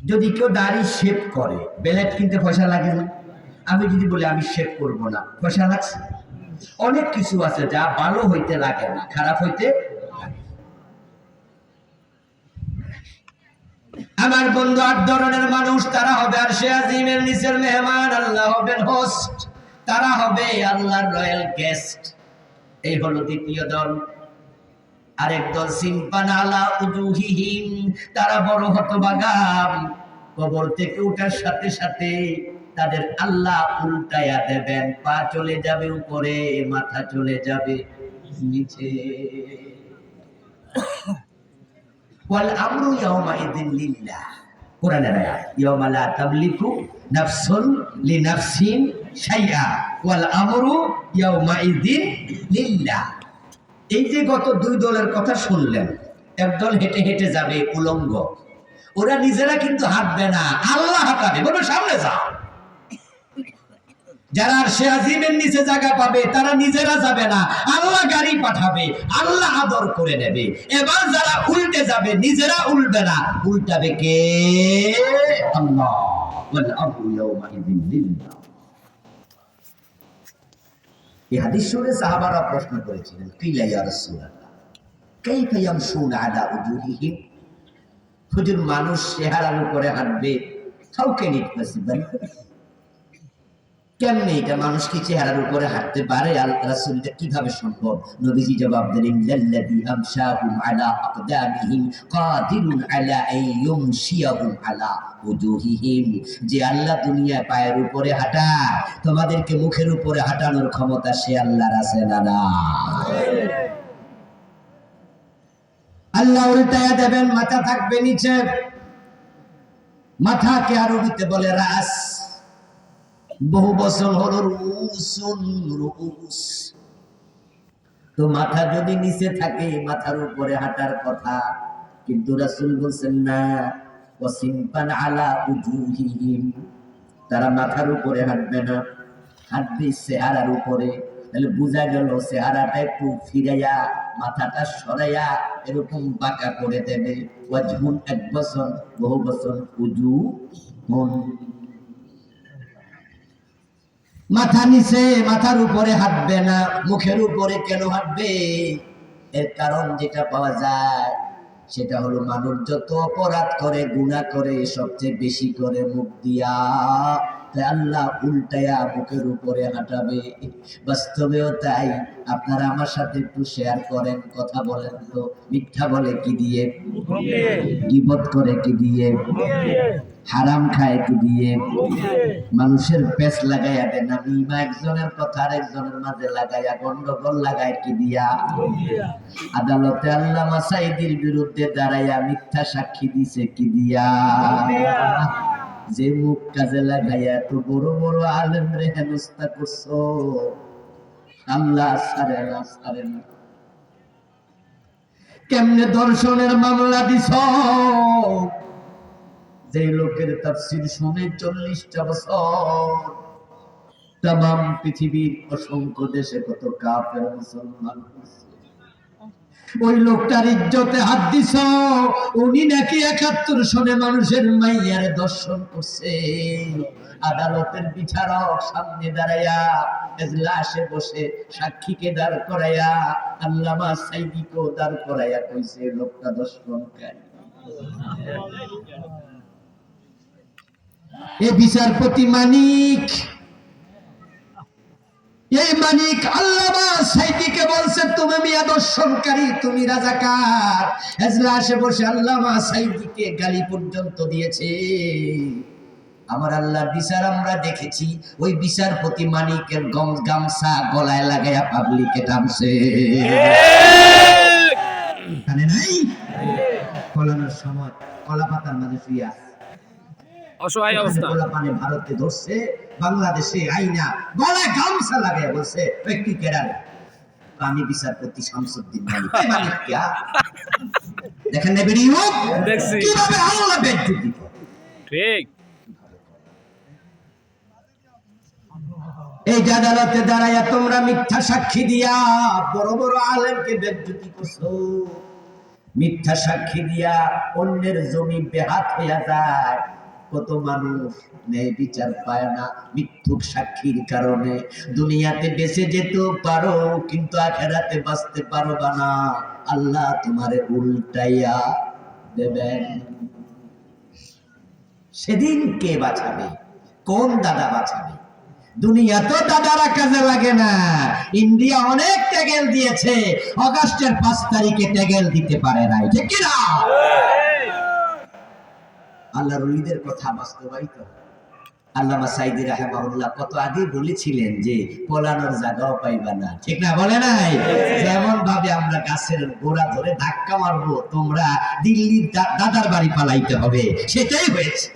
A: যদি কেউ দাড়ি শেভ করে, বেলেট কিনতে পয়সা লাগে না? আমি যদি বলি আমি শেভ করবো না, পয়সা লাগছে? অনেক কিছু আছে যা ভালো হইতে লাগে না, খারাপ হইতে লাগে। আমার বন্ধু 8 ধরনের মানুষ, তারা হবে আরশে আজিমের নিচের মেহমান, আল্লাহ হবেন হোস্ট, তারা হবে আল্লাহর রয়্যাল গেস্ট। এই হলো দ্বিতীয় দল। আরেক দল সিম্পান আলা উজুহিহিম, তারা বড় হতভাগা। কবর থেকে ওঠার সাথে সাথে তাদের আল্লাহ উল্টায়া দেবেন, পা চলে যাবে উপরে, মাথা চলে যাবে নিচে। ওয়াল আমরু ইয়াওমাইযিন লিল্লাহ, কোরআনের আয়াত, ইয়াওমা লা তামলিকু নাফসুন লিনাফসিন শাইআ ওয়াল আমরু ইয়াওমাইযিন লিল্লাহ। এই যে গত 2 দলের কথা শুনলেন, একদল হেঁটে হেঁটে যাবে উলঙ্গ, ওরা নিজেরা কিন্তু হাঁটবে না, আল্লাহ হাঁটাবে, বলবে সামনে যাও। যারা আরশে আজিমের নিচে জায়গা পাবে, তারা নিজেরা যাবে না, আল্লাহ গাড়ি পাঠাবে, আল্লাহ আদর করে নেবে। এবার যারা উল্টে যাবে, নিজেরা উল্টবে না, উল্টাবে কে? আল্লাহ। ওয়াল আমরু ইয়াওমাইযিন লিল্লাহ। এই হাদিস শুনে সাহাবারা প্রশ্ন করেছিলেন, কিলা ইয়া রাসূলুল্লাহ কাইফা ইয়ামশুনা আলা উজুহিহিম, হুজুর মানুষ চেহারার উপরে হাঁটবে, হাউ ক্যান ইট পসিবল? কেমনে এটা, মানুষ কি চেহারার উপরে হাঁটতে পারে? রাসূল, এটা কিভাবে সম্ভব? নবীজি জবাব দিলেন, লাল্লাযী আমশাহুম আলা আকদামিহিম কাদিরুন আলা আইয়ুমশিয়াহুম আলা উজুহিহিম, যে আল্লাহ দুনিয়ায় পায়ের উপরে হাঁটায়, তোমাদেরকে মুখের উপরে হাঁটানোর ক্ষমতা সে আল্লাহর আছে না? না। আল্লাহ উল্টায়া দেবেন, মাথা থাকবে নিচে। মাথাকে আরবিতে বলে রাস, বহু বছর হলো রুসুন, রুস। তো মাথা যদি নিচে থাকে, মাথার উপরে হাঁটার কথা, কিন্তু রাসূল বলছেন না, ওয়াসিমপান আলা উজুহিহিম, তারা মাথার উপরে হাঁটবে না, হাঁটবে চেহারার উপরে। তাহলে বোঝা গেল চেহারাটা একটু ফিরাইয়া, মাথাটা সরাইয়া এরকম বাঁকা করে দেবে। ওয়াজহুন, 1 বছর, বহু বছর, উজুহুন, মাথা নিচে, মাথার উপরে হাঁটবে না। মুখের উপরে কেন হাঁটবে? এর কারণ যেটা পাওয়া যায়, সেটা হলো মানুষ যত অপরাধ করে গুনাহ করে সবচেয়ে বেশি করে মুখ দিয়া, তাই আল্লাহ উল্টায়া মুখের উপরে হাঁটাবে। বাস্তবেও তাই। আপনারা আমার সাথে একটু শেয়ার করেন, কথা বলেন তো। মিথ্যা বলে কি দিয়ে? গীবত করে কি দিয়ে? হারাম খায় কি দিয়ে? মানুষের পেছ লাগাইয়া দেন নামিমা একজনের কথা আরেকজনের মাঝে লাগাইয়া গন্ডগোল লাগায় কি দিয়া? আদালতে আল্লামা সাঈদীর বিরুদ্ধে দাঁড়াইয়া মিথ্যা সাক্ষী দিছে কি দিয়া? যে মুখ কাজে লাগাইয়া এত বড় বড় আলেম রে হেনস্থা করছো, আল্লাহ ছাড়ে না, ছাড়ে না। কেমনে দর্শনের মামলা দিছ? যে লোকের তাফসীর শুনে 40টা বছর তাম পৃথিবীর অসংখ্য দেশে কত কাফের মুসলমান হয়েছে, ওই লোকটার ইজ্জতে হাত দিছ। উনি নাকি 71 সনে মানুষের মাইয়ার দর্শন করছে। আদালতের বিচারক সামনে দাঁড়াইয়া এজলাসে বসে সাক্ষীকে দাঁড় করাইয়া আল্লামা সাঈদীকে দাঁড় করাইয়া কইছে লোকটা দর্শনকারী। এ বিচারপতি মানিক, এই মানিক আল্লামা সাঈদীকে বলছে তুমি মিয়া দর্শনকারী, তুমি রাজাকার। এজলাসে বসে আল্লামা সাঈদীকে গালি পর্যন্ত দিয়েছে। আমার আল্লাহর বিচার আমরা দেখেছি, ওই বিচারপতি মানিকের গামছা গলায় লাগাইয়া পাবলিকে টানছে। জানে নাই কলানোর সময় কলা পাতার মাঝে শুয়ে আছে, অসহায় অবস্থা। কলা পানে ভারতে ধরছে, বাংলাদেশে আইনা গলায় গামছা লাগাইয়া বলছে তুই কেডারে? আমি বিচারপতি শামসুদ্দিন মানিক। মানিক কে? দেখেন না ভিডিও কিভাবে আল্লাহ বেজ্জতি করে। ঠিক এই আদালতে দাঁড়াইয়া তোমরা মিথ্যা সাক্ষী দিয়া বড় বড় আলেমকে বেজ্জতি করছো। মিথ্যা সাক্ষী দিয়া অন্যের জমি বেহাত হইয়া যায়। কত মানুষ ন্যায় বিচার পায় না মিথ্যুক সাক্ষীর কারণে। দুনিয়াতে বেঁচে যেতে পারো কিন্তু আখিরাতে বাঁচতে পারবা না, আল্লাহ তোমারে উল্টাইয়া দেবেন। সেদিন কে বাঁচাবে? কোন দাদা বাঁচাবে? দুনিয়া তো দাদারা কাজে লাগে না। ইন্ডিয়া অনেক ট্যাগেল দিয়েছে, আগস্টের 5 তারিখে ট্যাগেল দিতে পারে নাই, ঠিক কি না? আল্লাহর ওলিদের কথা বাস্তবায়িত। আল্লামা সাঈদী রাহিমাহুল্লাহ কত আগে বলেছিলেন যে পলানোর জায়গাও পাইবা না, ঠিক না? বলে নাই? যেমন ভাবে আমরা গাছের গোড়া ধরে ধাক্কা মারবো, তোমরা দিল্লির দাদার বাড়ি পালাইতে হবে, সেটাই হয়েছে।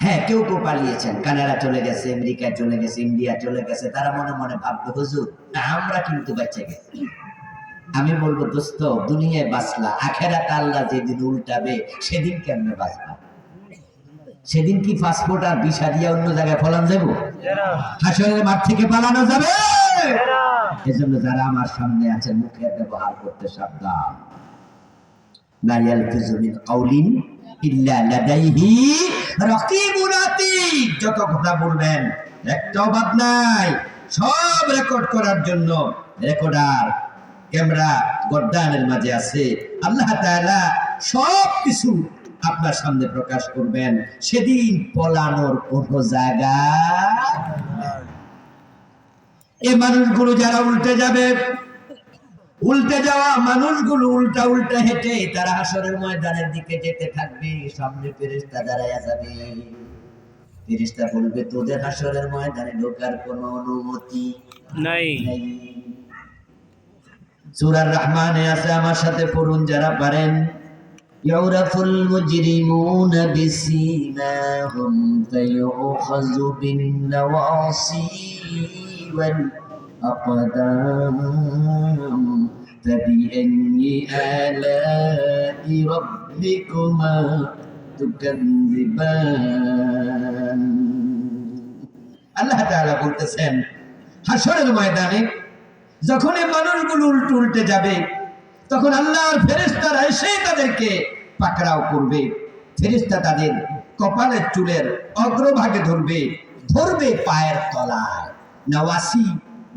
A: হ্যাঁ, কেউ কেউ পালিয়েছেন, কানাডা চলে গেছে, আমেরিকা চলে গেছে, ইন্ডিয়া চলে গেছে। তারা মনে মনে ভাববে হুজুর আমরা কিন্তু বেঁচে গেছি। আমি বলবো দোস্ত, দুনিয়ায় বাঁচলা, আখেরাতে আল্লাহ যেদিন উল্টাবে সেদিন কেমনে বাঁচবা? সেদিন কি পাসপোর্ট আর ভিসা দিয়ে অন্য জায়গায় ফলানো যাবো? হাসরের মাঠ থেকে পালানো যাবে? এজন্য যারা আমার সামনে আছেন মুখে ব্যবহার করতে সাবধান। লা ইয়ালফিযু মিন কাউলিন ইল্লা লাদাইহি রাকিবুন আতীদ। যত কথা বলবেন একটাও বাদ নাই, সব রেকর্ড করার জন্য রেকর্ডার ক্যামেরা গর্দানের মাঝে আছে। আল্লাহ তাআলা সব কিছু আপনার সামনে প্রকাশ করবেন। সেদিন পলানোর কোনো জায়গা। এই মানুষগুলো যারা উল্টে যাবে, উল্টে যাওয়া মানুষগুলো উল্টা উল্টা হেঁটে তারা হাসরের ময়দানের দিকে যেতে থাকবে। সামনে ফেরেশতা দাঁড়ায়া যাবে। ফেরেশতা বলবে তোদের হাসরের ময়দানে ঢোকার কোনো অনুমতি নাই। সূরা রহমানে আছে, আমার সাথে পড়ুন যারা পারেন। ইয়ারাফুল মুজরিমুনা বিসীমাহুম ফায়ুখাযু বিন নাওয়াসি ওয়াল আকদাম ফাবিআইয়ি আলা'i রাব্বিকুমা তুকাযযিবান। আল্লাহ তাআলা বলতেছেন হাসরের ময়দানে যখন এই মানুষগুলো উল্টে যাবে, তখন আল্লাহর ফেরেশতারা এসে তাদেরকে পাকড়াও করবে। ফেরেশতা তাদের কপালের চুলের অগ্রভাগে ধরবে, ধরবে পায়ের তলায়। নাওয়াসি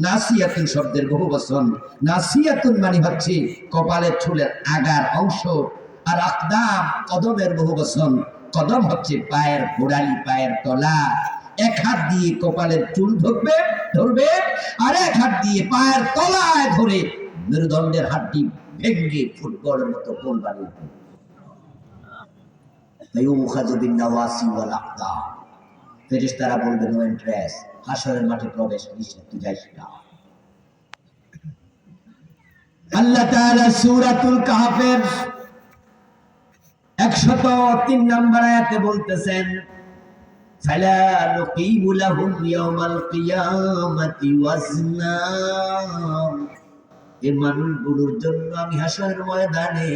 A: নাসিয়াতুন শব্দের বহু বচন। নাসিয়াতুন মানে হচ্ছে কপালের চুলের আগার অংশ, আর আকদাম কদমের বহু বচন। কদম হচ্ছে পায়ের গোড়ালি, পায়ের তলা। এক হাত দিয়ে কপালের চুল ধরবে, আর এক হাত দিয়ে পায়ের তলায় ধরে মেরুদণ্ডের হাড্ডি ভেঙে ফুটবলের মতো গোল বানিয়ে দেবে। ফেরেশতারা বলবে নো এন্ট্রেস, হাশরের মাঠে প্রবেশ নিষেধ, তুই যাইস না। আল্লাহ তাআলা সূরাতুল কাহফের 103 নম্বর আয়াতে বলতেছেন, ফালা নুকিমু লাহুম ইয়াওমাল কিয়ামাতি ওয়াজনা। এই মানুষগুলোর জন্য আমি হাশরের ময়দানে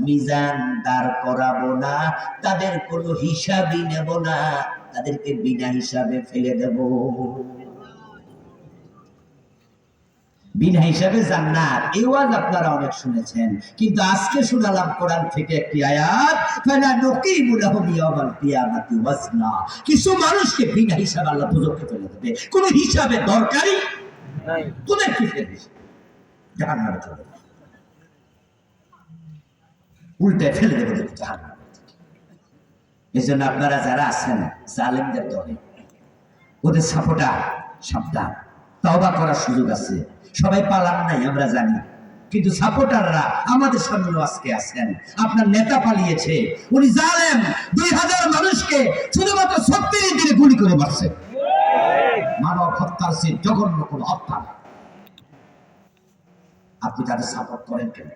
A: মিজান দাঁড় করাবো না, তাদের কোনো হিসাবই নেব না, তাদেরকে বিনা হিসাবে ফেলে দেব। বিনা হিসাবে জান্নাত, এই ওয়াজ আপনারা অনেক শুনেছেন, কিন্তু আজকে শোনালাম কোরআন থেকে একটি আয়াত, ফালা নুকিমু লাহুম ইয়াওমাল কিয়ামাতি ওয়াজনা। কিছু মানুষকে বিনা হিসাবে আল্লাহ দুজকে ফেলে দেবে, কোনো হিসাবে দরকারই নাই। তোদের কি ফেলবে? জাহান্নামে চলে যাবে, উল্টে ফেলে দেবে জাহান্নামে। এই জন্য আপনারা যারা আছেন জালেমদের দলে, ওদের সাপোর্টার, সাবধান, তওবা করার সুযোগ আছে। সবাই পালান নাই আমরা জানি, কিন্তু সাপোর্টাররা আমাদের সামনেও আজকে আছেন। আপনার নেতা পালিয়েছে, উনি জালেম, 2000 মানুষকে শুধুমাত্র 36 দিনে গুলি করে মারছে। মানব হত্যার সে জঘন্য কোন হত্যা। আপনি তাদের সাপোর্ট করেন কেন?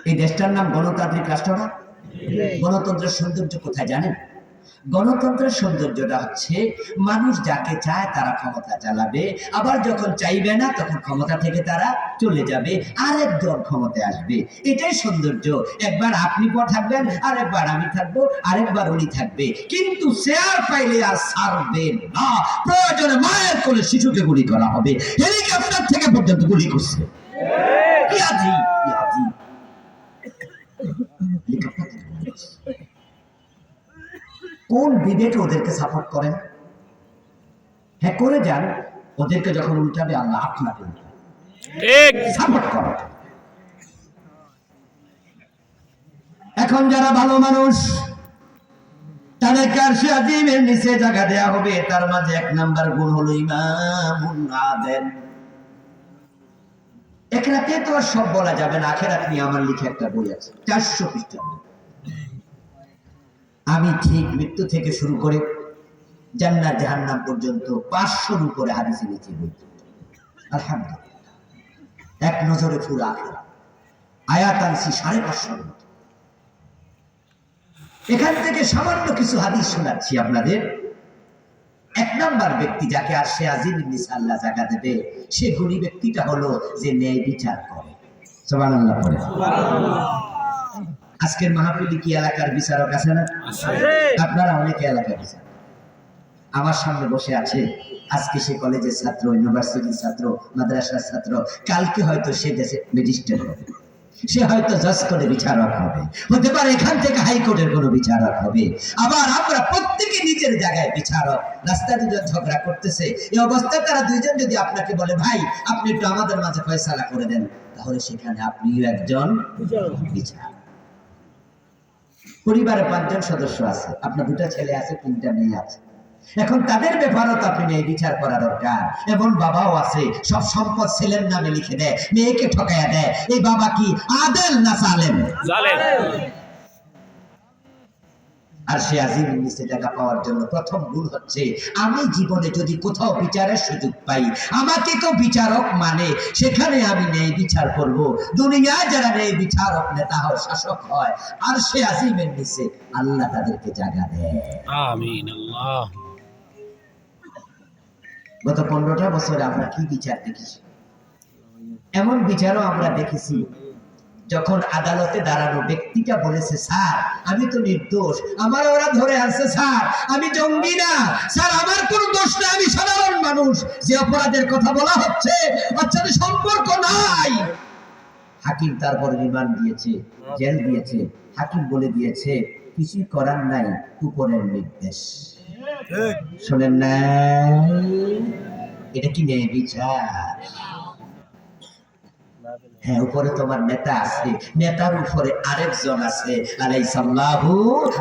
A: এই দেশটার নাম গণতান্ত্রিক রাষ্ট্র না? গণতন্ত্রের সৌন্দর্য কোথায় জানেন? গণতন্ত্রের সৌন্দর্যটা হচ্ছে মানুষ যাকে চায় তারা ক্ষমতা চালাবে, আবার যখন চাইবে না তখন ক্ষমতা থেকে তারা চলে যাবে, আরেক দল ক্ষমতায় আসবে। এটাই সৌন্দর্য। একবার আপনি থাকবেন, আরেকবার আমি থাকবো, আরেকবার উনি থাকবে, কিন্তু শেয়ার পাইলে আর ছাড়বে না। প্রয়োজনে মায়ের কোলে শিশুকে গুলি করা হবে, হেলিকপ্টার থেকে পর্যন্ত গুলি করছে। কি আজীব, কি আজীব। কোন বিবেকে ওদেরকে সাপোর্ট করেন? হ্যাঁ করে যান, ওদেরকে যখন উল্টাবে আল্লাহ আপনাকে সাপোর্ট করেন। এখন যারা ভালো মানুষ তাদেরকে আরশে আজিমের নিচে জায়গা দেয়া হবে। তার মাঝে 1 নাম্বার গুণ হলো ইমামুন আদেল। এক রাতে তো আর সব বলা যাবে না। আখেরাত নিয়ে আমার লিখে একটা বই আছে, 400 পৃষ্ঠা। আমি ঠিক মৃত্যু থেকে শুরু করে জান্নাত জাহান্নাম পর্যন্ত 500-র উপরে হাদিসে লিখে বই। আলহামদুলিল্লাহ, এক নজরে পুরো আখেরাত আয়াত আনছি 550। এখান থেকে সামান্য কিছু হাদিস শোনাচ্ছি আপনাদের। 1 নাম্বার ব্যক্তি যাকে আরশে আজিমের নিচে আল্লাহ জায়গা দেবে, সে গুণী ব্যক্তিটা হলো যে ন্যায় বিচার করে। সুবহানাল্লাহ পড়ে। আজকের মাহফিলে কি এলাকার বিচারক আছে না? আপনারা অনেকে এলাকার বিচারক। আমার সামনে বসে আছে, আজকে সে কলেজের ছাত্র, ইউনিভার্সিটির ছাত্র, মাদ্রাসার ছাত্র, কালকে হয়তো সে দেশে ম্যাজিস্ট্রেট হবে, সে হয়তো জজ কোর্টে বিচারক হবে, হতে পারে এখান থেকে হাইকোর্টের কোনো বিচারক হবে। আবার আমরা প্রত্যেকে নিজের জায়গায় বিচারক। রাস্তায় দুজন ঝগড়া করতেছে, এই অবস্থায় তারা দুইজন যদি আপনাকে বলে, ভাই আপনি একটু আমাদের মাঝে ফয়সালা করে দেন, তাহলে সেখানে আপনিও একজন বিচারক। পরিবারে 5 জন সদস্য আছে, আপনার 2টা ছেলে আছে, 3টা মেয়ে আছে। এখন তাদের ব্যাপারও তো আপনি ন্যায় বিচার করা দরকার। এমন বাবাও আছে সব সম্পদ ছেলের নামে লিখে দেয়, মেয়েকে ঠকাইয়া দেয়। এই বাবা কি আদেল না জালেম? আর সে আজিমের নিচে জায়গা পাওয়ার জন্য প্রথম গুণ হচ্ছে, আমি জীবনে যদি কোথাও বিচারের সুযোগ পাই, আমাকে কেউ বিচারক মানে সেখানে আমি ন্যায় বিচার করব। দুনিয়ায় যারা ন্যায় বিচারক, নেতা হয়, শাসক হয়, আর সে আজিমের নিচে আল্লাহ তাদেরকে জায়গা দেয়। আমিন আল্লাহ। গত 15টা বছরে আমরা কি বিচার দেখেছি? এমন বিচারও আমরা দেখেছি যখন আদালতে দাঁড়ানো ব্যক্তিটা বলেছে, স্যার আমি তো নির্দোষ, আমার ওরা ধরে আনছে, স্যার আমি জঙ্গি না, স্যার আমার কোনো দোষ না, আমি সাধারণ মানুষ, যে অপরাধের কথা বলা হচ্ছে ওর সাথে সম্পর্ক নাই। হাকিম তারপরে রিমান্ড দিয়েছে, জেল দিয়েছে। হাকিম বলে দিয়েছে কিছুই করার নাই, উপরের নির্দেশ। শোনেন না, এটা কি ন্যায় বিচার? হ্যাঁ, উপরে তোমার নেতা আছে, নেতার উপরে আরেকজন আছে। আলাইসাল্লাহু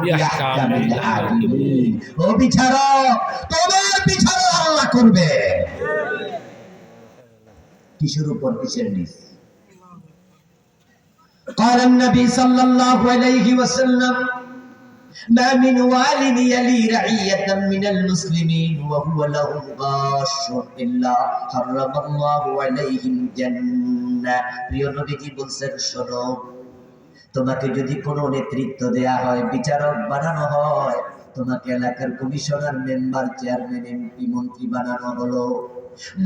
A: বিআহকামিল হাকিমিন। ও বিচারক, তোমার বিচার আল্লাহ করবে। কিসের উপর? কিসের নিচ? قال النبي صلى الله عليه وسلم ما من وال يلي رعية من المسلمين وهو له غاش إلا حرم الله عليه الجنة। প্রিয় নবীজি বলছেন, শোনো, তোমাকে যদি কোনো নেতৃত্ব দেয়া হয়, বিচারক বানানো হয়, তোমাকে এলাকার কমিশনার, মেম্বার, চেয়ারম্যান, এমপি, মন্ত্রী বানানো হলো,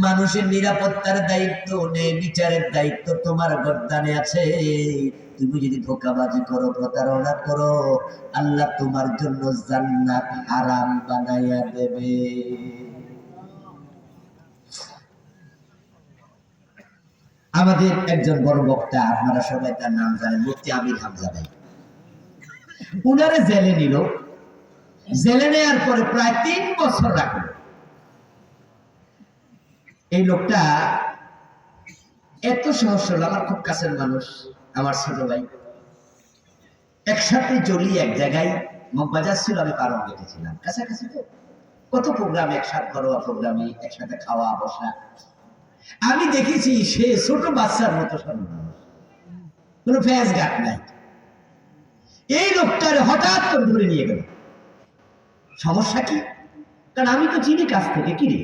A: মানুষের নিরাপত্তার দায়িত্ব নেই, বিচারের দায়িত্ব তোমার গর্দানে আছে। তুমি যদি ধোঁকাবাজি করো, প্রতারণা করো, আল্লাহ তোমার জন্য জান্নাত হারাম বানাইয়া দেবে। আমাদের একজন বড় বক্তা, আপনারা সবাই তার নাম জানেন, মুফতি আমির হামজা ভাই। উনারে জেলে নিল, জেলে নেওয়ার পরে প্রায় 3 বছর রাখলো। এই লোকটা এত সহজ সরল, আমার খুব কাছের মানুষ, আমার ছোট ভাই। একসাথে জড়ি এক জায়গায় মগবাজার ছিল, আমি পারম গেটেছিলাম, কাছাকাছি তো, কত প্রোগ্রাম একসাথে, ঘরোয়া প্রোগ্রামে একসাথে খাওয়া বসা। আমি দেখেছি সে ছোট বাচ্চার মতো সরল মানুষ, কোনো ফ্যাস গাট নাই। এই লোকটারে হঠাৎ করে ধরে নিয়ে গেল। সমস্যা কি? কারণ আমি তো চিনি কাছ থেকে, কি রে,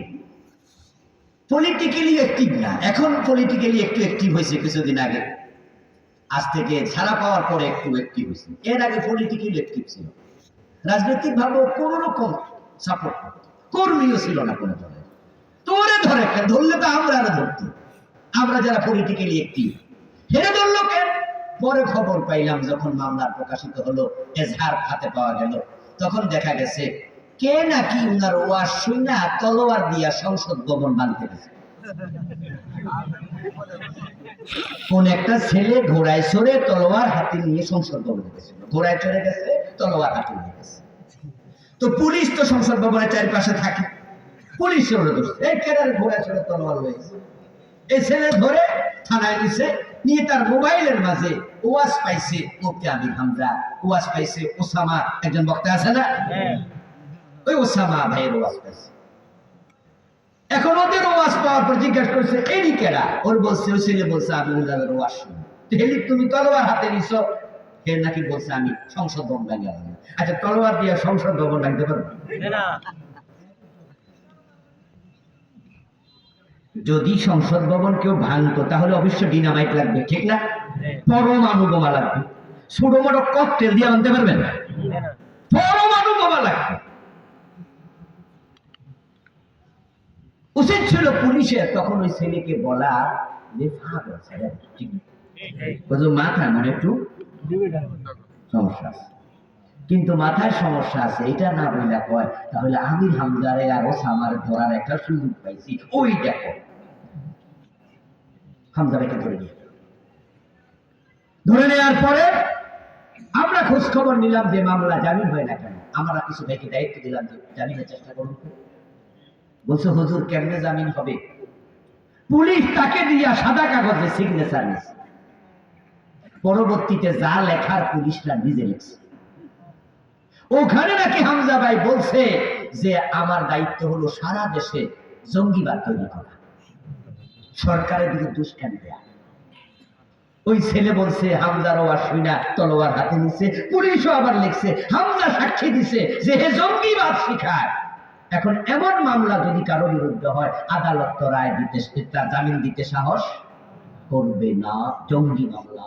A: পলিটিক্যালি অ্যাক্টিভ না, এখন পলিটিক্যালি একটু অ্যাক্টিভ হয়েছে কিছুদিন আগে, আজ থেকে ছাড়া পাওয়ার পরে একটু অ্যাক্টিভ হয়েছে। এর আগে পলিটিক্যালি অ্যাক্টিভ ছিল, রাজনৈতিক ভাবে কোন রকম সাপোর্ট, কর্মীও ছিল না কোনো দলে। তোরে ধরে কেন ধরলে? তো আমরা ধরতো, আমরা যারা পলিটিক্যালি অ্যাক্টিভ, হেরে ধরলো কেন? পরে খবর পাইলাম, যখন মামলা প্রকাশিত হলো, এজাহার হাতে পাওয়া গেল, তখন দেখা গেছে কে নাকি উনার ওয়াজ শুনা তলোয়ার দিয়া সংসদ ভবন ভাঙতে গেছে। কোন একটা ছেলে ঘোড়ায় চড়ে তলোয়ার হাতে নিয়ে সংসদ ভবনে গেছিল, ঘোড়ায় চড়ে গেছে, তলোয়ার হাতে নিয়ে গেছে। তো পুলিশ তো সংসদ ভবনের চারপাশে থাকে, পুলিশ এই কেনার ঘোড়ায় চড়ে তলোয়ার হয়েছে। এই ছেলে ধরে থানায় নিছে, নিয়ে তার মোবাইলের মাঝে ওয়াজ পাইছে মুফতি আমির হামজা, ওয়াজ পাইছে ওসামা, একজন বক্তা আছে না, ওই ওসামা ভাইয়ের ওয়াজ পাইছে। এখন ওদের ওয়াজ পাওয়ার পর জিজ্ঞাসা করছে এরই কেরা? ওর বলছে, ওই ছেলে বলছে আমি ওনাদের ওয়াজ শুনি। হেলি তুমি তলোয়ার হাতে নিছো? হে নাকি বলছে আমি সংসদ ভবন ভাঙিয়ে। আচ্ছা, তলোয়ার দিয়ে সংসদ ভবন ভাঙতে পারবে না? যদি সংসদ ভবন কেউ ভাঙতো তাহলে অবশ্যই ডিনামাইট লাগবে, ঠিক না? পরমাণু বোমা লাগবে, ছোট মোটো ককটেল দিয়ে আনতে পারবেন না, পরমাণু বোমা লাগবে। উচিত ছিল পুলিশের তখন ওই ছেলেকে বলা যে মাথা মানে একটু সমস্যা আছে, কিন্তু মাথায় সমস্যা আছে এটা না বইলা কয়, তাহলে আমির হামজারে আর ওসামার ধরার একটা সুযোগ পাইছি, ওই দেখো হামজাকে ধরে নেওয়ার পরে আমরা খোঁজ খবর নিলাম যে মামলা জামিন হয় না কেন। আমরা কিছু ভাইকে দায়িত্ব দিলাম যে জামিনের চেষ্টা করুন। বলছে হুজুর কেমনে জামিন হবে? পুলিশ তাকে দিয়া সাদা কাগজে সিগনেচার নিয়েছে, পরবর্তীতে যা লেখার পুলিশরা নিজে লিখছে। ওখানে নাকি হামজা ভাই বলছে যে আমার দায়িত্ব হলো সারা দেশে জঙ্গিবাদ তৈরি করা, সরকারের বিরুদ্ধে দুষ্কান দেয়া। ওই ছেলে বলছে হামজার ওয়াজ শুনা তলোয়ার হাতে নিছে, পুলিশও আবার লিখছে, হামজা সাক্ষী দিছে যে হে জঙ্গিবাদ শিখায়। এখন এমন মামলা যদি কারো বিরুদ্ধে হয়, আদালত তো রায় দিতে, তার জামিন দিতে সাহস করবে না। জঙ্গি মামলা।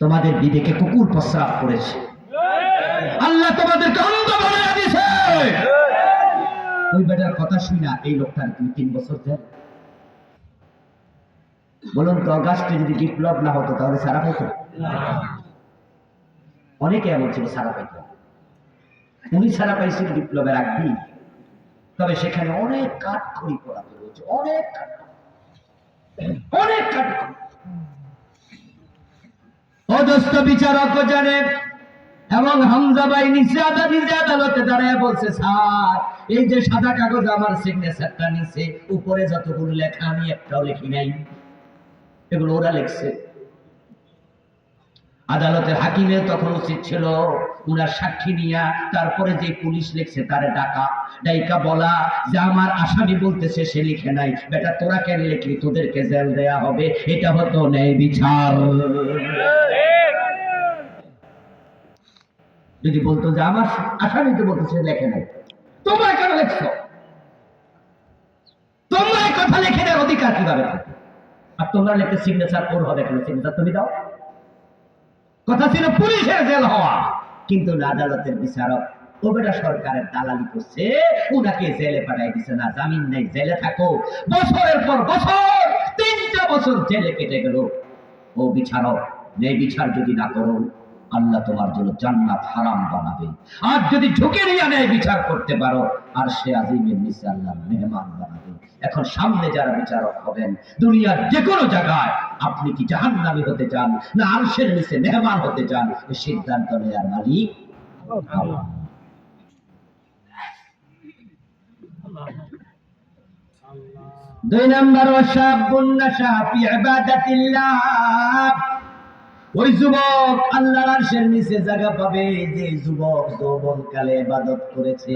A: তোমাদের বিবেকে কুকুর প্রস্রাব করেছে, আল্লাহ তোমাদেরকে অন্ধ বানায়া দিয়েছে। ওই বেটার কথা শুনা এই লোকটার 2-3 বছর জেল। বলুন তো, অগাস্টে যদি বিপ্লব না হতো তাহলে সারা পাইত? অনেকে এমন ছিল সারা পাইত, উনি সারা পাইছিল বিপ্লবের আগেই। তবে সেখানে অনেক কাঠখড়ি পোড়াতে হয়েছে, অনেক কাঠখড়ি। অদস্ত বিচারক জানেন
B: এবং হামজা ভাই নিজে আদালতে দাঁড়ায় বলছে, স্যার এই যে সাদা কাগজ আমার সিগনেচারটা নিচে, উপরে যতগুলো লেখা আমি একটাও লিখি নাই, এগুলো ওরা লিখছে। আদালতের হাকিমের তখন উচিত ছিল উনার সাক্ষী নিয়া তারপরে যে পুলিশ লিখছে তারে ডাইকা বলা যে আমার আসামি বলতেছে সে লিখে নাই, বেটা তোরা কেন লিখলি, তোদেরকে জেল দেয়া হবে। এটা হতো ন্যায় বিচার। যদি বলতো যে আমার আসামি তো বলতেছে লেখে নাই, তোমরা কেন লিখছো, তোমরা এই কথা লিখে দেওয়ার অধিকার কিভাবে থাকে? আর তোমরা লিখতে সিগনেচার ওর হবে কেন, সিগনেচার তুমি দাও। কথা ছিল পুলিশের জেল হওয়া, কিন্তু আদালতের বিচারক ও বেটা সরকারের দালালি করছে, উনাকে জেলে পাঠাই দিছে, না জামিন নেই, জেলে থাকো। বছরের পর বছর, 3টা বছর জেলে কেটে গেল। ও বিচারক, ন্যায় বিচার যদি না করো, আল্লাহ তোমার জন্য জান্নাত হারাম বানাবে। আর যদি ঝুঁকে নিয়ে ন্যায় বিচার করতে পারো, আর সে আজিমের নিচে আল্লাহ মেহমান বানাবে। এখন সামনে যারা বিচারক হবেন দুনিয়ার যে কোনো জায়গায়, আপনি কি জাহান্নামী হতে চান না আরশের নিচে মেহমান হতে চান, এই সিদ্ধান্ত নেওয়ার মালিক আল্লাহ। 2 নাম্বার, ওয়াশাবুন নাশা ফি ইবাদাতিল্লাহ। ওই যুবক আল্লাহর আরশের নিচে জায়গা পাবে যে যুবক যৌবনকালে ইবাদত করেছে।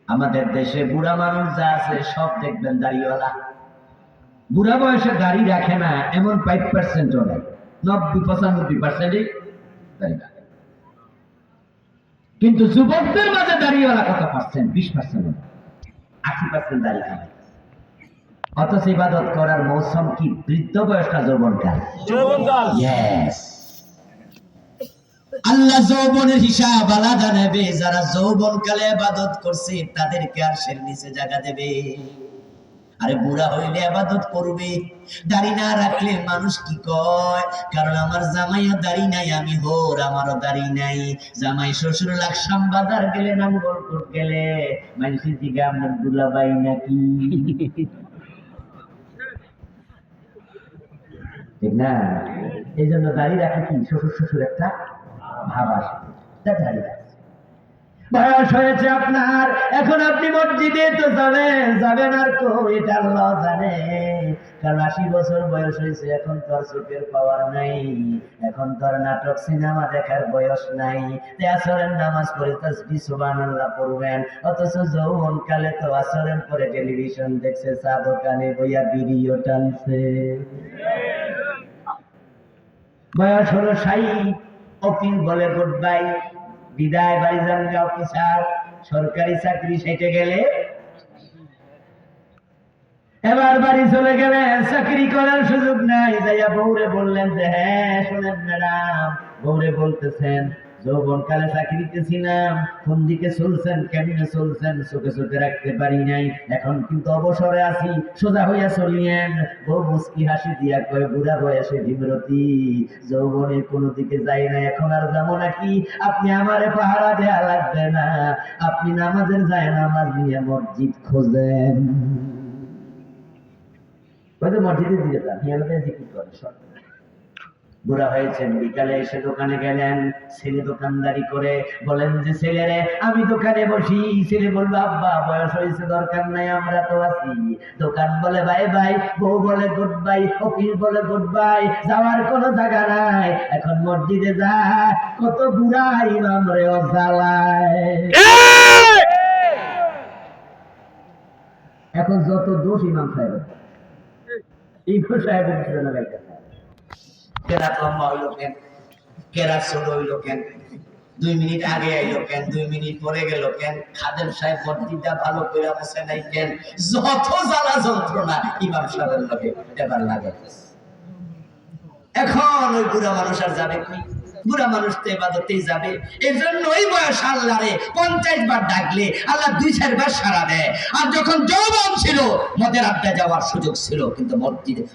B: আমাদের দেশে বুড়া মানুষ যা আছে সব দেখবেন দাড়িওয়ালা। বুড়া বয়সে দাড়ি রাখে না এমন 5%ও নাই, 90-95%ই দাড়ি রাখে। কিন্তু যুবকদের মাঝে দাড়িওয়ালা কত পার্সেন্ট? 20%, 80% দাড়ি রাখে। অথচ ইবাদত করার মৌসুম কি বৃদ্ধ বয়সটা যৌবনকাল? Yes. আল্লাহ যৌবনের হিসাব আলাদা নেবে। যারা যৌবনকালে ইবাদত করছে তাদেরকে আরশের নিচে জায়গা দেবে। আরে বুড়া হইলে ইবাদত করবে, দাড়ি না রাখলে মানুষ কি কয়? কারণ আমার জামাইও দাড়ি নাই, আমি হোর আমারও দাড়ি নাই। জামাই শ্বশুর লাকসাম বাজার গেলে, নাঙ্গলকোট গেলে, মানুষের দিকে আপনার দুলাভাই নাকি, ঠিক না? এই জন্য দাড়ি রাখে কি শ্বশুর শ্বশুর একটা ভাব আসে, দাড়ি রাখে। বয়স হয়েছে আপনার, এখন আপনি মসজিদে তো যাবেন আর তো এটা আল্লাহ জানে। কারণ 80 বছর বয়স হয়েছে, এখন তো আর চোখের পাওয়ার নাই, এখন তো আর নাটক সিনেমা দেখার বয়স নাই। আসরের নামাজ পড়ে তাসবিহ সুবহানাল্লাহ পড়বেন, অথচ যৌবন কালে তো আসরের পরে টেলিভিশন দেখছে, চা দোকানে বইয়া ভিডিও টানছে। বয়স হলো 60, অফিস বলে গুড বাই, বিদায়, বাড়ি যান গা অফিসার। সরকারি চাকরি সেটে গেলে এবার বাড়ি চলে গেলে, চাকরি করার সুযোগ নাই। যাইয়া বউরে বললেন যে হ্যাঁ শোনেন ম্যাডাম, বউরে বলতেছেন যৌবনকালে চাকরিতে ছিলাম, কোন দিকে চলছেন, কেমনে চলছেন চোখে চোখে রাখতে পারি নাই, এখন কিন্তু অবসরে আছি, সোজা হইয়া চলিয়েন। বউ মুস্কি হাসি দিয়া কয়, বুড়া বয়সে বিব্রতি, যৌবনে কোনো দিকে যাই না, এখন আর যাবো নাকি? আপনি আমারে পাহারা দেয়া লাগবে না, আপনি নামাজের যায় নামাজ নিয়ে মসজিদ খোঁজেন। মসজিদের দিকে যান, জিকির করে সব। বুড়া হয়েছেন, বিকালে এসে দোকানে গেলেন, ছেলে দোকানদারি করে, বলেন যে ছেলেরে আমি দোকানে বসি। ছেলে বললো আব্বা বয়স হয়েছে, দরকার নাই, আমরা তো আছি। দোকান বলে বাই বাই, বউ বলে গুড বাই, অফিস বলে গুড বাই, যাওয়ার কোনো জায়গা নাই। এখন মসজিদে যা, কত বুড়া ইমাম রেও জ্বালায়। এখন যত দোষ ইমাম সাহেব, ইমাম সাহেবের পিছনে লাগে। কেরাত লম্বা হইলো কেন, কেরাত ছোট হইলো কেন, 2 মিনিট আগে আইলো কেন, 2 মিনিট পরে গেল কেন, খাদেম সাহেব মসজিদটা ভালো করে বসে নাই কেন, যত জ্বালা যন্ত্রণা ইমাম সাহেবের লগে এবার লাগে। এখন ওই বুড়া মানুষ আর যাবে কই? বুড়া মানুষ তো ইবাদতেই যাবে। এই জন্য ওই বয়স আল্লাহরে 50 বার ডাকলে আল্লাহ 2-4 বার সাড়া দেয়। আর যখন যৌবন ছিল, মদের আড্ডা যাওয়ার সুযোগ ছিল, কিন্তু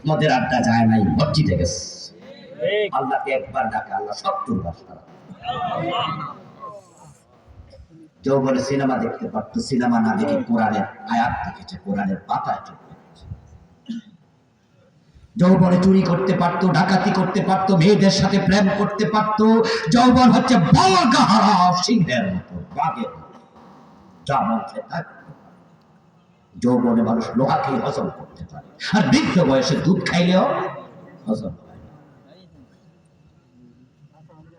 B: মদের আড্ডা যায় নাই, মসজিদে গেছে। আল্লাহকে একবার ডাকে আল্লাহ 70 বার সাড়া। যৌবনে সিনেমা দেখতে পারতো, সিনেমা না দেখে কোরআনের আয়াত দেখেছে, কোরআনের পাতায় চোখ দেখেছে।
A: যৌবনে চুরি করতে পারতো, ডাকাতি করতে পারতো, মেয়েদের সাথে প্রেম করতে পারতো। যৌবন হচ্ছে বলগাহারা সিংহের মতো, বাঘের মতো, যা মধ্যে থাকে। যৌবনে মানুষ লোহাকেই হজম করতে পারে, আর বৃদ্ধ বয়সে দুধ খাইলেও হজম হয় না।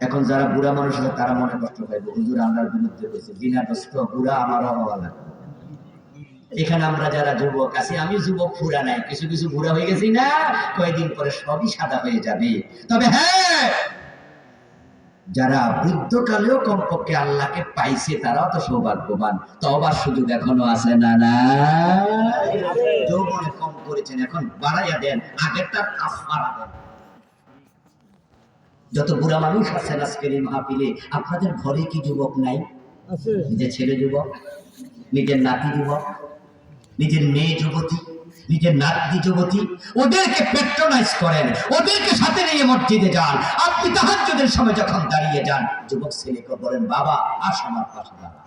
A: এখন যারা বুড়া মানুষ আছে তারা মনে কষ্ট পাইবে, হুজুর আমার বিরুদ্ধে হয়েছে, দিনাদস্ত বুড়া আমারও হওয়া লাগবে। এখানে আমরা যারা যুবক আছি, আমি যুবক পুরা নাই, কিছু কিছু বুড়া হয়ে গেছি না, কয়েকদিন পরে সবই সাদা হয়ে যাবে। তবে হ্যাঁ, যারা বৃদ্ধকালেও কমপক্ষে আল্লাহকে পাইছে তারাও তো সৌভাগ্যবান। তওবার সুযোগ এখনো আছে না? না, যৌবনে কম করেছেন, এখন বাড়াইয়া দেন, আগেরটা কাফারা দেন। যত বুড়া মানুষ আছেন আজকের এই মাহফিলে, আপনাদের ঘরে কি যুবক নাই? নিজের ছেলে যুবক, নিজের নাতি যুবক, নিজের মেয়ে যুবতী, নিজের নাতনি যুবতী, ওদেরকে পেট্রোনাইজ করেন, ওদেরকে সাথে নিয়ে মসজিদে যান। আপনি তাহাজ্জুদের সময় যখন দাঁড়িয়ে যান, যুবক ছেলেকে বলেন, বাবা আস আমার পাশে দাঁড়া।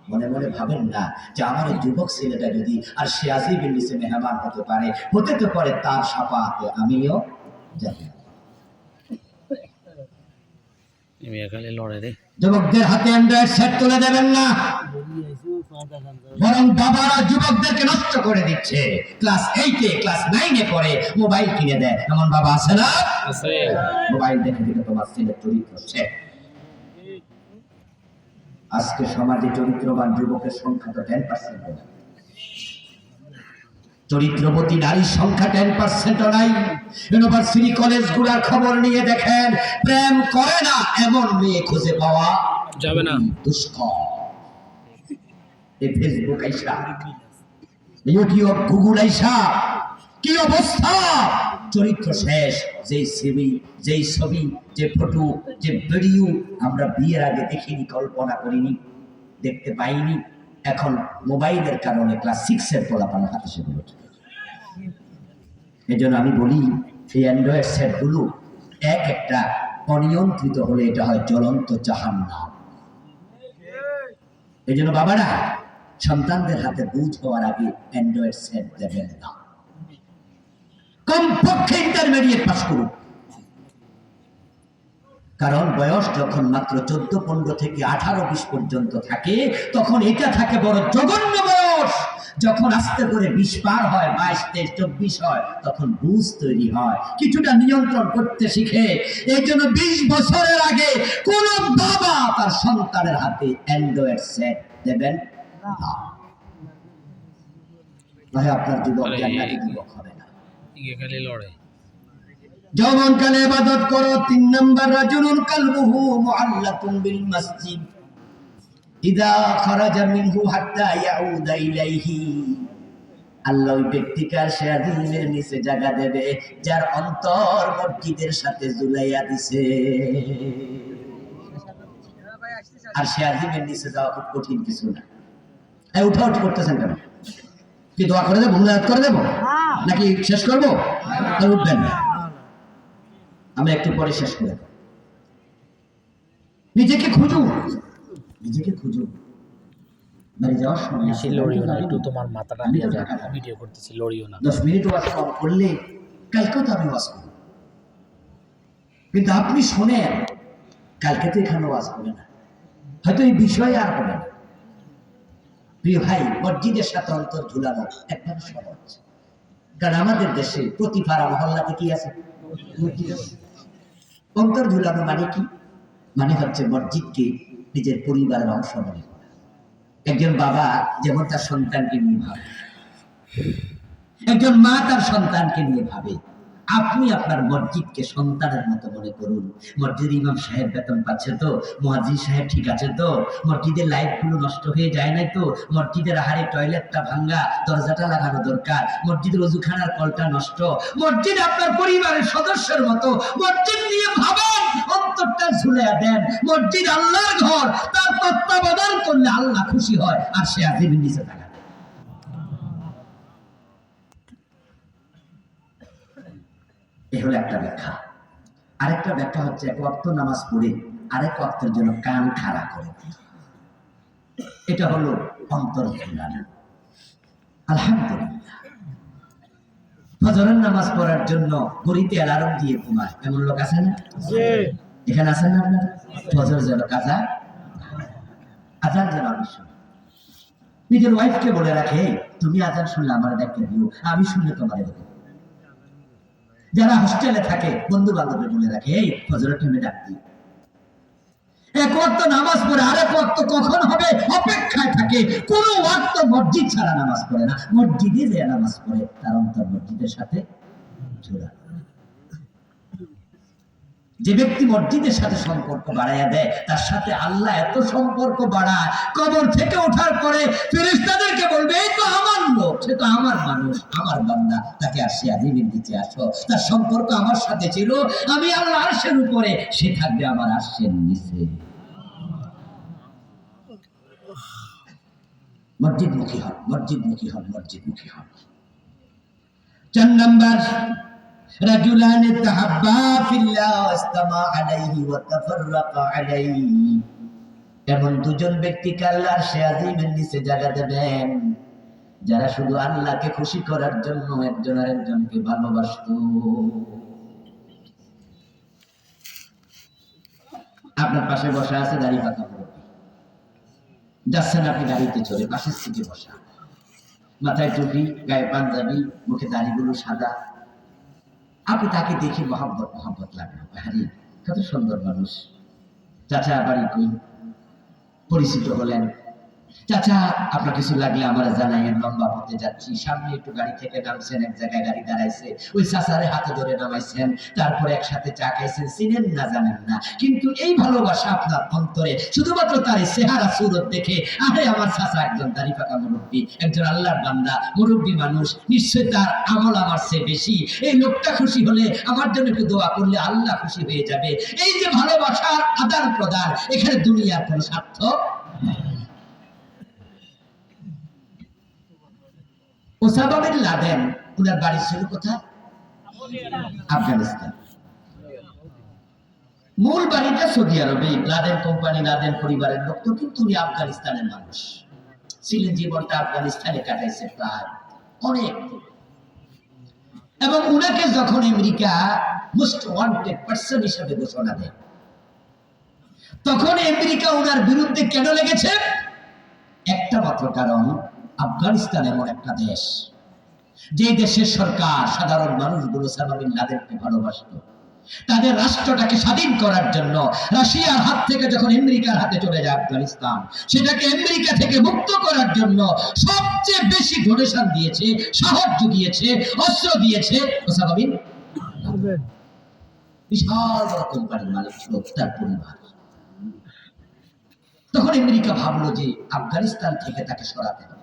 A: মনে মনে ভাবেন না যে আমার এই যুবক ছেলেটা যদি আর সে আজিবের নিচে মেহমান হতে পারে, হতে তো পারে তার সাফাতে আমিও যাবো। যুবকদের হাতে অ্যান্ড্রয়েড সেট তুলে দেবেন না, বরং বাবারা যুবকদেরকে নষ্ট করে দিচ্ছে। ক্লাস 8-এ ক্লাস 9-এ পড়ে মোবাইল কিনে দেয়, এমন বাবা আছে না? মোবাইল দেখে দেখে তোমার ছেলের চরিত্র শেষ। আজকে সমাজে চরিত্রবান যুবকের সংখ্যা তো 10%। চরিত্রবতী নারীর সংখ্যা 10%ও নাই। ইউনিভার্সিটি কলেজ গুলার খবর নিয়ে দেখেন, প্রেম করে না এমন মেয়ে খুঁজে পাওয়া যাবে না, দুষ্কর। এই ফেসবুক আইসা, ইউটিউব, গুগল আইসা, কি অবস্থা! চরিত্র শেষ। যেই ছবি, যেই ছবি, যে ফটো, যে ভিডিও আমরা বিয়ের আগে দেখিনি, কল্পনা করিনি, দেখতে পাইনি, এখন মোবাইলের কারণে ক্লাস 6-এর পোলাপান হাতে সেগুলো। এই জন্য আমি বলি, এই অ্যান্ড্রয়েড সেটগুলো এক একটা অনিয়ন্ত্রিত হলে এটা হয় জ্বলন্ত জাহান্নাম। এই জন্য বাবারা সন্তানদের হাতে বুঝ হওয়ার আগে অ্যান্ড্রয়েড সেট দেবেন না, কমপক্ষে ইন্টারমিডিয়েট পাস করুন। কারণ বয়স যখন মাত্র 14-15 থেকে 18-20 পর্যন্ত থাকে, তখন এটা থাকে বড় জঘন্য বয়স। যখন আস্তে করে 20 পার হয়, 22, 23, 24 হয়, তখন বুঝ তৈরি হয়, কিছুটা নিয়ন্ত্রণ করতে শিখে। এই জন্য 20 বছরের আগে কোন বাবা তার সন্তানের হাতে অ্যান্ড্রয়েড সেট দেবেন না। ভাই আপনার যুবক জান্নাতি যুবক হবে না। যৌবনকালে ইবাদত করো। 3 নাম্বার, রাজুলুন কালবুহু মুআল্লাকুন বিল মসজিদ ইযা খারাজা মিনহু হাত্তা ইয়াউদা ইলাইহি। আল্লাহ ওই ব্যক্তিকে শায়াতিনের নিচে জায়গা দেবে যার অন্তর মসজিদের সাথে ঝুলাইয়া দিছে। আর শায়াতিনের নিচে যাওয়া খুব কঠিন কিছু না। এই উঠাউঠি করতেছেন কেন? কি দোয়া করে দেবো, মুনাজাত করে দেবো, নাকি শেষ করবো? উঠবেন না, আমরা একটু পরে শেষ করে দেব। নিজেকে খুঁজুন, নিজেকে খুঁজুন। বাড়ি যাওয়ার সময়
C: একটু তোমার মাথাটা নিয়ে যাও, ভিডিও করতেছি, লড়িও না।
A: 10 মিনিট ওয়াজ করলে কালকেও তো আমি ওয়াজ করব, কিন্তু আপনি শোনেন, কালকে তো এখানে ওয়াজ হবে না, হয়তো এই বিষয়ে আর হবে না। প্রিয় ভাই, মসজিদের সাথে অন্তর ঝুলানো একদম সহজ। কারণ আমাদের দেশে প্রতি পাড়া মহল্লাতে কি আছে? মসজিদ আছে। অন্তর ঝুলানো মানে কি? মানে হচ্ছে মসজিদকে নিজের পরিবারের অংশ মনে করা। একজন বাবা যেমন তার সন্তানকে নিয়ে ভাবে, একজন মা তার সন্তানকে নিয়ে ভাবে, আপনি আপনার মসজিদকে সন্তানের মতো মনে করুন। মসজিদের ইমাম সাহেব বেতন পাচ্ছে তো? মুয়াজ্জিন সাহেব ঠিক আছে তো? মসজিদের লাইটগুলো নষ্ট হয়ে যায় নাই তো? মসজিদের আহারে টয়লেটটা ভাঙ্গা, দরজাটা লাগানো দরকার। মসজিদের ওযুখানার কলটা নষ্ট। মসজিদ আপনার পরিবারের সদস্যের মতো, মসজিদ নিয়ে ভাবেন, অন্তরটা ঝুলাইয়া দেন। মসজিদ আল্লাহর ঘর, তার তত্ত্বাবধান করলে আল্লাহ খুশি হয়, আর সে আজিমের নিচে থাকে। এই হলো একটা ব্যাখ্যা। আরেকটা ব্যাখ্যা হচ্ছে, এক ওয়াক্ত নামাজ পড়ে আরেক ওয়াক্তের জন্য কান খাড়া করে, এটা হলো অন্তর ঝুলানো। আলহামদুলিল্লাহ। ফজরের নামাজ পড়ার জন্য ঘড়িতে অ্যালার্ম দিয়ে ঘুমায়, এমন লোক আছে না? এখানে আছেন না আপনারা? ফজর যেন কাজা, আজান যেন আমি শুনি। নিজের ওয়াইফকে বলে রাখে, তুমি আজান শুনলে আমার দেখতে দিও, আমি শুনলে তোমার দেখো। যারা হোস্টেলে থাকে বন্ধু বান্ধবকে বলে রাখে, এই ফজরের টাইমে ডাক দিও। এক ওয়াক্ত নামাজ পড়ে আরেক ওয়াক্ত কখন হবে অপেক্ষায় থাকে। কোন ওয়াক্ত মসজিদ ছাড়া নামাজ পড়ে না, মসজিদে যে নামাজ পড়ে তার অন্তর মসজিদের সাথে জোড়া। যে ব্যক্তি মসজিদের সাথে সম্পর্ক বাড়াইয়া দেয় তার সাথে আল্লাহ এত সম্পর্ক বাড়ায়, কবর থেকে ওঠার পরে ফেরেশতাদেরকে বলবে, এই তো আমার লোক, সে তো আমার মানুষ, আমার বান্দা, তাকে আসি আজিমের নিচে আসো। তার সম্পর্ক আমার সাথে ছিল, আমি আল্লাহ আরশের উপরে, সে থাকবে আমার আরশের নিচে। মসজিদমুখী হন, মসজিদমুখী হন, মসজিদমুখী হন। 4 নাম্বার, রাজুলান তাহাব্বা ফিল্লাহ ওয়াস্তামা আলাইহি ওয়া তাফাররাকা আলাইহি। এমন দুজন ব্যক্তিকে আল্লাহ আরশে আজিমের নিচে জায়গা দেবেন যারা শুধু আল্লাহকে খুশি করার জন্য একজন আরেকজনকে ভালোবাসতো। আপনার পাশে বসা আছে দাড়ি পাকা মুরব্বী, যাচ্ছেন আপনি গাড়িতে চড়ে, পাশের সিটে বসা, মাথায় টুপি, গায়ে পাঞ্জাবি, মুখে দাড়িগুলো সাদা। আপনি তাকে দেখে মহব্বত লাগলো, আরে কত সুন্দর মানুষ। চাচা বাড়ি কই? পরিচিত হলেন। চাচা আপনার কিছু লাগলে আমার জানাইয়েন, লম্বা পথে যাচ্ছি। সামনে একটু গাড়ি থেকে নামছেন, এক জায়গায় গাড়ি দাঁড়াইছে, ওই চাচারে হাতে ধরে নামাইছেন, তারপরে একসাথে চা খাইছেন। চিনেন না জানেন না, কিন্তু এই ভালোবাসা আপনার অন্তরে শুধুমাত্র তার চেহারা সুরত দেখে, আরে আমার চাচা একজন দাড়ি পাকা মুরব্বী, একজন আল্লাহর বান্দা, মুরব্বী মানুষ, নিশ্চয়ই তার আমল আমার চেয়ে বেশি। এই লোকটা খুশি হলে, আমার জন্য একটু দোয়া করলে আল্লাহ খুশি হয়ে যাবে। এই যে ভালোবাসার আদান প্রদান, এখানে দুনিয়ার কোনো স্বার্থ। ওসামা বিন লাদেন, উনার বাড়ি ছিল কোথায়? আফগানিস্তান। মূল বাড়িটা সৌদি আরবে। লাদেন কোম্পানি, লাদেন পরিবারের লোক তো, কিন্তু উনি আফগানিস্তানের মানুষ ছিলেন। জীবনটা আফগানিস্তানে কাটাইছে প্রায় অনেক। এবং উনাকে যখন আমেরিকা মোস্ট ওয়ান্টেড পারসন হিসেবে ঘোষণা দেয়, তখন আমেরিকা উনার বিরুদ্ধে কেন লেগেছে? একটা মাত্র কারণ, আফগানিস্তান এমন একটা দেশ, যে দেশের সরকার সাধারণ মানুষগুলো ওসামা বিন লাদেনকে ভালোবাসত। তাদের রাষ্ট্রটাকে স্বাধীন করার জন্য রাশিয়ার হাত থেকে যখন আমেরিকার হাতে চলে যায় আফগানিস্তান, সেটাকে আমেরিকা থেকে মুক্ত করার জন্য সবচেয়ে বেশি ডোনেশন দিয়েছে, সাহায্য দিয়েছে, অস্ত্র দিয়েছে ওসামা বিন লাদেন। বিশাল বড় কোম্পানির মালিক ছিল তার পরিবার। তখন আমেরিকা ভাবলো যে আফগানিস্তান থেকে তাকে সরাতে হবে।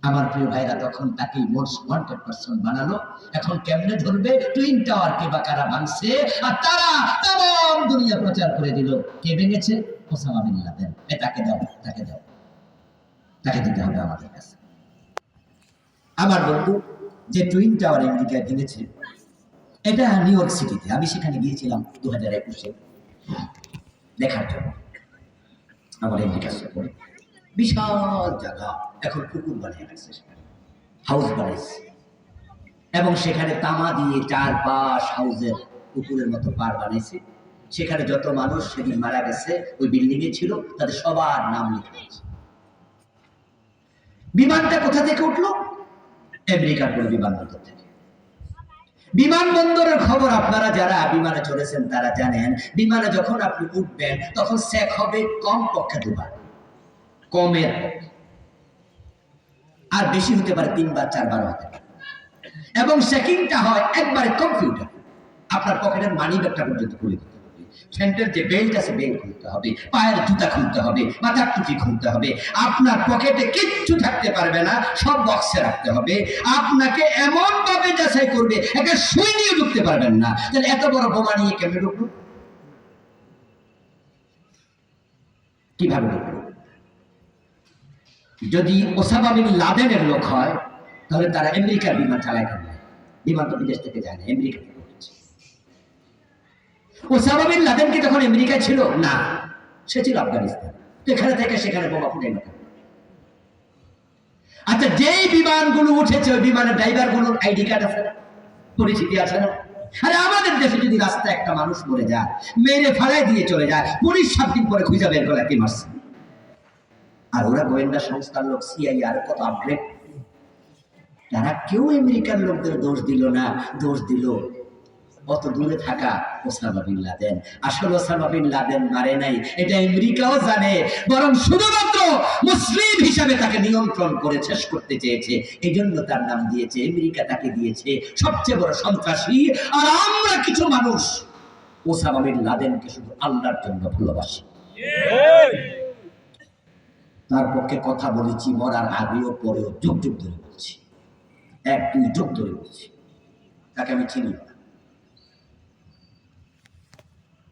A: আমার প্রিয় ভাইরা, তখন তাকে মোস্ট ওয়ান্টেড পারসন বানালো। এখন কেমনে ধরবে? টুইন টাওয়ার কে বা কারা ভাঙছে, আর তারা তাম দুনিয়া প্রচার করে দিল। কে ভেঙেছে? Osama bin Laden. তাকে দাও, তাকে দাও, তাকে দিতে হবে আমাদের কাছে। আমার বন্ধু যে টুইন টাওয়ার আমেরিকায় ভেঙেছে, এটা নিউ ইয়র্ক সিটিতে। আমি সেখানে গিয়েছিলাম 2021-এ দেখার জন্য। আমার আমেরিকা সফরে বিশাল জায়গা, এখন পুকুর বানিয়ে গেছে, হাউস বানাইছে, এবং সেখানে তামা দিয়ে চারপাশ হাউসের পুকুরের মতো পার বানাইছে। সেখানে যত মানুষ সেদিন মারা গেছে ওই বিল্ডিং এ ছিল, তাদের সবার নাম লিখে আছে। বিমানটা কোথা থেকে উঠলো? আমেরিকার কোন বিমানবন্দর থেকে। বিমানবন্দরের খবর আপনারা যারা বিমানে চড়েছেন তারা জানেন, বিমানে যখন আপনি উঠবেন তখন চেক হবে কম পক্ষে 2 বার, কমের পক্ষে, আর বেশি হতে পারে 3 বার 4 বার হতে পারে। এবং চেকিংটা হয় একবারে কম্পিউটার। আপনার পকেটের মানি ব্যাগটা পর্যন্ত খুলে দিতে হবে, সেন্টার যে বেল্ট আছে বেল্ট খুলতে হবে, পায়ের জুতা খুলতে হবে, মাথার টুপি খুলতে হবে। আপনার পকেটে কিচ্ছু থাকতে পারবে না, সব বক্সে রাখতে হবে। আপনাকে এমন ভাবে যাচাই করবে, একটা সুই নিয়ে ঢুকতে পারবেন না। তাহলে এত বড় বোমা নিয়ে কেমনে ঢুকলো? কিভাবে ঢুকলো? যদি ওসামা বিন লাদেনের লোক হয় তাহলে তারা আমেরিকার বিমান চালায় কেন? বিমান তো বিদেশ থেকে যায় না, আমেরিকা থেকে উঠেছে। ওসামা বিন লাদেন কি তখন আমেরিকায় ছিল? না, সে ছিল আফগানিস্তান। এখানে থেকে সেখানে বোমা ফুটাইল।
B: আচ্ছা, যেই বিমানগুলো উঠেছে ওই বিমানের ড্রাইভার গুলোর আইডি কার্ড আছে না, পরিচিতি আছে না? আরে আমাদের দেশে যদি রাস্তায় একটা মানুষ মরে যায়, মেরে ফালাই দিয়ে চলে যায়, পুলিশ 7 দিন পরে খুঁজে বের করে কে মারছে। আর ওরা গোয়েন্দা সংস্থার লোক, সিআইআর কত আপডেট, তারা কেউ আমেরিকার লোকদের দোষ দিল না, দোষ দিল অত দূরে থাকা ওসামা বিন লাদেন। আসলে ওসামা বিন লাদেন মারে নাই, এটা আমেরিকাও জানে, বরং শুধুমাত্র মুসলিম হিসাবে তাকে নিয়ন্ত্রণ করে শেষ করতে চেয়েছে, এই জন্য তার নাম দিয়েছে, আমেরিকা তাকে দিয়েছে সবচেয়ে বড় সন্ত্রাসী। আর আমরা কিছু মানুষ ওসামা বিন লাদেনকে শুধু আল্লাহর জন্য ভালোবাসি। তার পক্ষে কথা বলেছি মরার আগেও পরেও, যুগ যুগ ধরে বলছি, 1-2 যুগ ধরে বলছি, তাকে আমি চিনি না।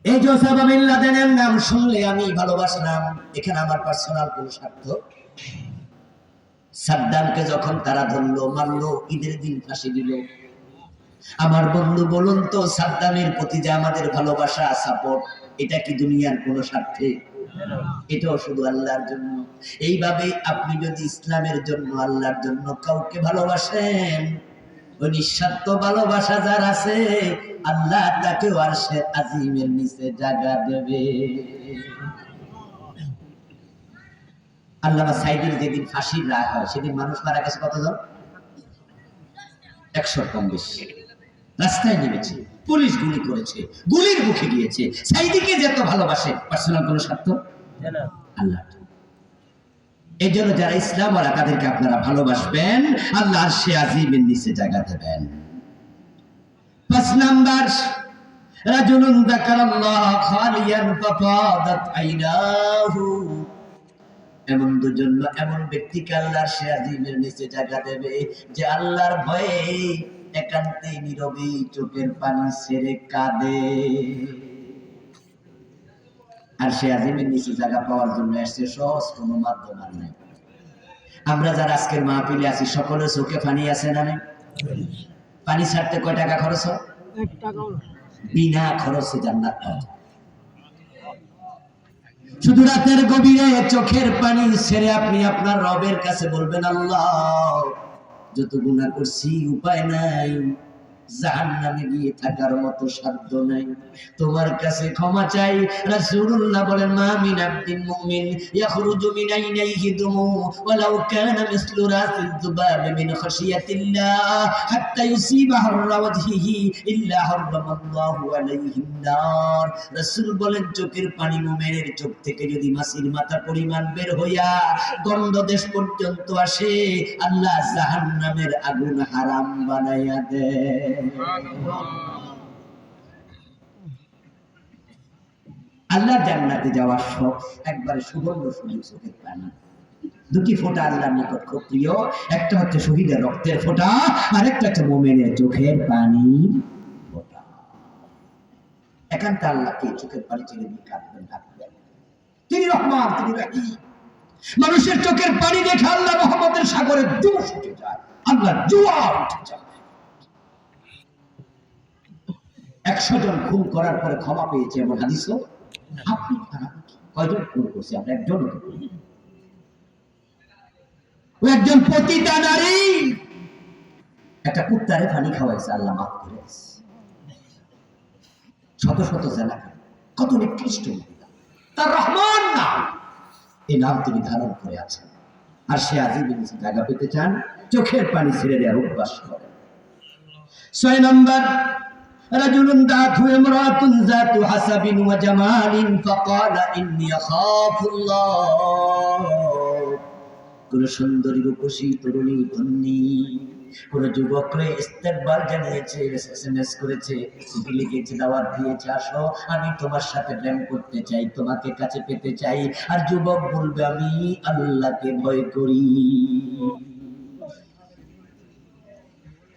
B: এই যে ওসামা বিন লাদেনের নাম শুনলে আমি ভালোবাসলাম, এখানে আমার পার্সোনাল কোন স্বার্থ। সাদ্দামকে যখন তারা ধরলো, মারলো, ঈদের দিন ফাঁসি দিল, আমার বন্ধু বলুন তো, সাদ্দামের প্রতি যে আমাদের ভালোবাসা, সাপোর্ট, এটা কি দুনিয়ার কোন স্বার্থে? এটাও শুধু আল্লাহর জন্য। এইভাবে আপনি যদি ইসলামের জন্য, আল্লাহর জন্য কাউকে ভালোবাসেন, ওই নিঃস্বার্থ ভালোবাসা যার আছে, আল্লাহ তাকেও আরশে আজিমের নিচে জায়গা দেবে। আল্লামা সাইদির যেদিন ফাঁসির রায় হয়, সেদিন মানুষ মারা গেছে কতজন? 100 কম বেশি। রাস্তায় নেমেছে, পুলিশ গুলি করেছে, গুলির মুখে গিয়েছে। সাইদিকে যত ভালোবাসে, পার্সোনাল কোনো স্বার্থ আল্লাহ। এই জন্য যারা ইসলাম ওরা, তাদেরকে আপনারা ভালোবাসবেন, আল্লাহ আরশে আজিমের নিচে জায়গা দেবেন। 5 নাম্বার, রাজুলুন যাকারাল্লাহ খালিয়ান ফাফাদাত আইনাহু, এমন দুজন, এমন ব্যক্তিকে আল্লাহ আরশে আজিমের নিচে জায়গা দেবে যে আল্লাহর ভয়ে একান্তে নীরবে চোখের পানি ছেড়ে কাঁদে। আরশে আজিমের নিচে জায়গা পাওয়ার জন্য এসে সহজ কোনো মাধ্যম আর নাই। আমরা যারা আজকের মাহফিলে আছি, সকলের চোখে পানি আছে না নাই? পানি ছাড়তে কয় টাকা খরচ হয়? 1 টাকাও না। বিনা খরচে জান্নাত পাওয়া যায়। শুধু রাতের গভীরে চোখের পানি ছেড়ে আপনি আপনার রবের কাছে বলবেন, আল্লাহ যত গুনাহ করছি উপায় নাই, জাহান্নামে গিয়ে থাকার মতো সাধ্য নাই, তোমার কাছে ক্ষমা চাই। রাসূলুল্লাহ বলেন, মা মিন আবদিন মুমিন ইয়াখরুজু মিন আইনাইহি দুমু ওয়ালাউ কানা মিসলু রাসিল যুবাব মিন খাশিয়াতিল্লাহ হাত্তা ইউসিবা হাররা ওয়াজহিহি ইল্লা হারামাল্লাহু আলাইহিন নার। রাসূল বলেন, চোখের পানি মুমিনের চোখ থেকে যদি মাছির মাথা পরিমাণ বের হইয়া গন্ধদেশ পর্যন্ত আসে, আল্লাহ জাহান্নামের আগুন হারাম বানাইয়া দেয়। আল্লাহ জান্নাতে যাওয়ার সব একবারে সুবর্ণ সুযোগ, চোখের পানি 2টি ফোঁটা আল্লাহর নিকট খুব প্রিয়। একটা হচ্ছে শহীদের রক্তের ফোঁটা, আর একটা হচ্ছে মুমিনের চোখের পানির ফোঁটা। একান্ত আল্লাহকে চোখের পানি ছেড়ে দিয়ে কাঁদবেন, ডাকবেন। তিনি রহমান, তিনি রাহিম। মানুষের চোখের পানি দেখে আল্লাহ রহমতের সাগরে জোশ উঠে যায়, আল্লাহ জোয়ার উঠে যায়। 100 জন খুন করার পরে ক্ষমা পেয়েছে এমন হাদিসও আপনি কয়জন খুন করছে? আমরা একজন। ও একজন পতিতা নারী, একটা কুত্তারে পানি খাওয়াইছে, আল্লাহ মাফ করেছে। শত শত জেলা, কত নিকৃষ্ট মহিলা, তার রহমান নাম, এই নাম তিনি ধারণ করে আছেন। আর সে আজিমের নিচে জায়গা পেতে চান, চোখের পানি ছেড়ে দেওয়ার অভ্যাস করেন। 6 নম্বর, رجل دعته امرأة ذات حسب وجمال فقال إني أخاف الله। কোন সুন্দরী রূপসী তরুণী তন্নি কোন যুবকরে ইস্তেকবাল জানিয়েছে, এসএমএস করেছে, চিঠি লিখেছে, দাওয়াত দিয়েছে, আসো আমি তোমার সাথে প্রেম করতে চাই, তোমাকে কাছে পেতে চাই। আর যুবক বলবে, আমি আল্লাহকে ভয় করি,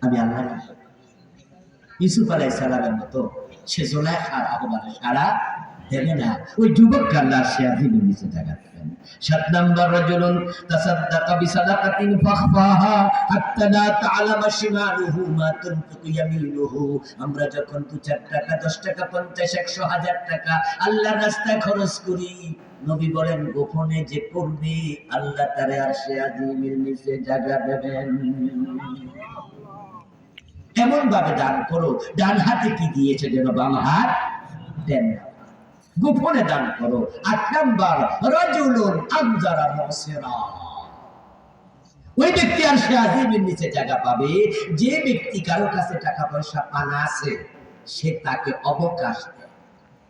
B: আমি আল্লাহকে। ইউসুফ আলাইহিস সালামের মতো সে জুলাইখার আহ্বানে সাড়া দেবে না। ওই যুবককে আল্লাহ সে আজিমের নিচে জায়গা দেবেন। 7 নম্বর, রাজুলুন তাসাদদাকা বিসাদাকাতিন ফাখফাহা হাত্তা লা তা'লামা শিমালুহু মা তুনফিকু ইয়ামিনুহু। আমরা যখন 2-4 টাকা, 10 টাকা, 50, 100, 1000 টাকা আল্লাহর রাস্তায় খরচ করি,
A: নবী বলেন গোপনে যে করবে আল্লাহ তারে আরশে আজিমের নিচে জায়গা দেবেন। এমন ভাবে দান করো ডান হাতে কি দিয়েছে যেন বাম হাত দেন না। গোপনে দান করো। ৮ নাম্বার রাজুলুন আনজারা মুসিরা, ওই ব্যক্তি আরশে আজিমের নিচে জায়গা পাবে যে ব্যক্তি কারো কাছে টাকা পয়সা পানা আছে সে তাকে অবকাশ দেয়।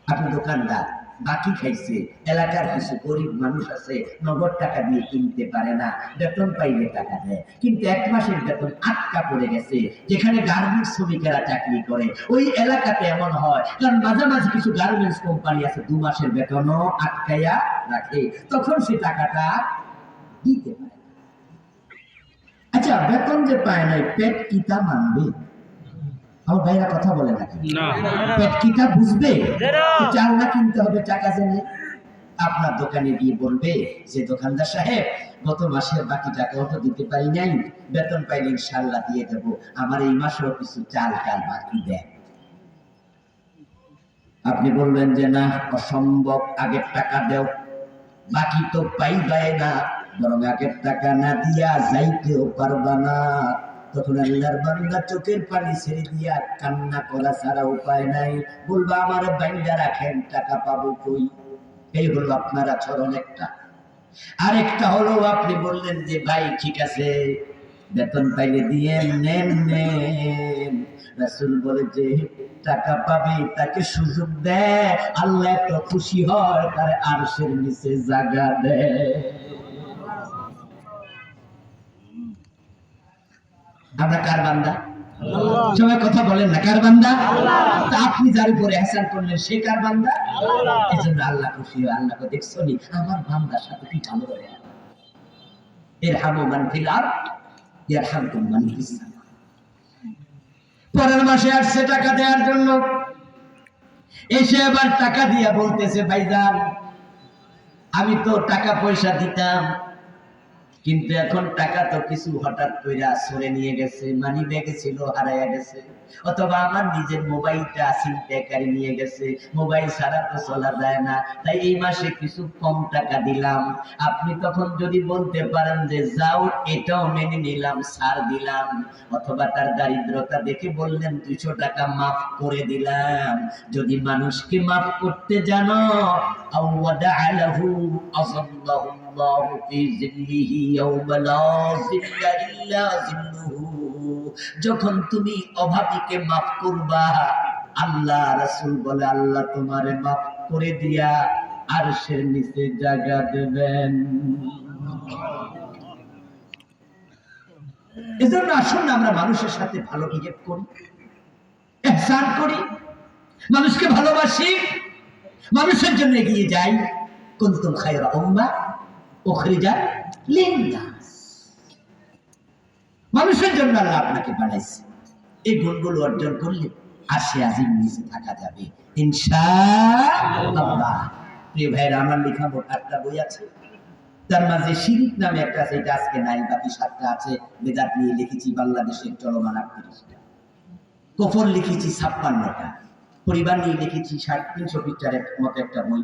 A: আপনি দোকানদার বাকি খাইছে, এলাকার কিছু গরিব মানুষ আছে নগদ টাকা দিয়ে কিনতে পারে না, বেতন পাইলে টাকা দেয়, কিন্তু ১ মাসের বেতন আটকা পড়ে গেছে। যেখানে গার্মেন্টস শ্রমিকেরা চাকরি করে ওই এলাকাতে এমন হয়, কারণ মাঝামাঝি কিছু গার্মেন্টস কোম্পানি আছে ২ মাসের বেতনও আটকাইয়া রাখে, তখন সে টাকাটা দিতে পারে। আচ্ছা, বেতন যে পায় নাই পেট কি তা মানবে? আমার ভাইরা কথা বলে নাকি? পেট কি তা বুঝবে? চাল না কিনতে হবে টাকা জেনে। আপনার দোকানে গিয়ে বলবে যে দোকানদার সাহেব গত মাসের বাকি টাকাও তো দিতে পারি নাই, বেতন পাইলে ইনশাআল্লাহ দিয়ে দেবো, আমার এই মাসেও কিছু চাল টাল বাকি দেন। আপনি বলবেন যে না অসম্ভব, আগের টাকা দেও, বাকি তো পাইবাই না, বরং আগের টাকা না দিয়া যাইতেও পারবা না। তখন আল্লাহর বান্দা চোখের পানি ছেড়ে দিয়া কান্না করা ছাড়া উপায় নাই, বলবা আমার বাইন্দা রাখেন, টাকা পাবো কই? এই হলো আপনার আচরণ একটা। আরেকটা হলো আপনি বললেন যে ভাই ঠিক আছে বেতন পাইলে দিয়ে নেন নেন, রাসূল বলে যে টাকা পাবে তাকে সুযোগ দেয়, আল্লাহ এত খুশি হয় তার আরশের নিচে জায়গা দেয়। আমরা কার বান্দা? সবাই কথা বলেন না, কার বান্দা? তা আপনি যার উপরে এহসান করলেন সে কার বান্দা? এই জন্য আল্লাহ খুশি হয়। আল্লাহকে দেখছো নি আমার বান্দার সাথে কি ভালো হয়। ইরহামু মান ফিল আরদ ইয়ারহামকুম মান ফিস সামা। পরের মাসে আসছে টাকা দেওয়ার জন্য, এসে আবার টাকা দিয়া বলতেছে ভাইজান আমি তো টাকা পয়সা দিতাম, কিন্তু এখন টাকা তো কিছু হঠাৎ কইরা সরে নিয়ে গেছে, মানি ব্যাগে ছিল হারাইয়া গেছে, অথবা আমার নিজের মোবাইলটা ছিনতাইকারী নিয়ে গেছে, মোবাইল ছাড়া তো চলা যায় না, তাই এই মাসে কিছু কম টাকা দিলাম। আপনি তখন যদি বলতে পারেন যে যাও এটাও মেনে নিলাম, ছাড় দিলাম, অথবা তার দারিদ্রতা দেখে বললেন ২০০ টাকা মাফ করে দিলাম। যদি মানুষকে মাফ করতে জানো, আওয়াদা আলাহু আযাল্লাহু আল্লাহু ফি জিল্লিহি ইয়াওমা লা জিল্লা ইল্লা জিল্লুহু। যখন তুমি অভাবীকে মাফ করবা, আল্লাহ রাসূল বলে আল্লাহ তোমারে মাফ করে দিয়া আরশের নিচে জায়গা দেবেন। এজন্য আসুন আমরা মানুষের সাথে ভালো বিহেভ করি, ইহসান করি, মানুষকে ভালোবাসি, মানুষের জন্য এগিয়ে যাই। কুনতুম খায়রা উম্মাহ উখরিজাত লিন-নাস। মানুষের জন্য আল্লাহ আপনাকে বানাইছে। এই গুণগুলো অর্জন করলে আরশে আজিম নিচে থাকা যাবে ইনশাআল্লাহ। প্রিয় ভাইরা, আমার লেখা মোট 8টা বই আছে, তার মাঝে শিরিক নামে একটা আছে, এটা আজকে নাই, বাকি 7টা আছে। বেদাত নিয়ে লিখেছি বাংলাদেশের চলমান 38টা, কুফর লিখেছি 56টা, পরিবার নিয়ে লিখেছি 350 পৃষ্ঠার মতো একটা বই।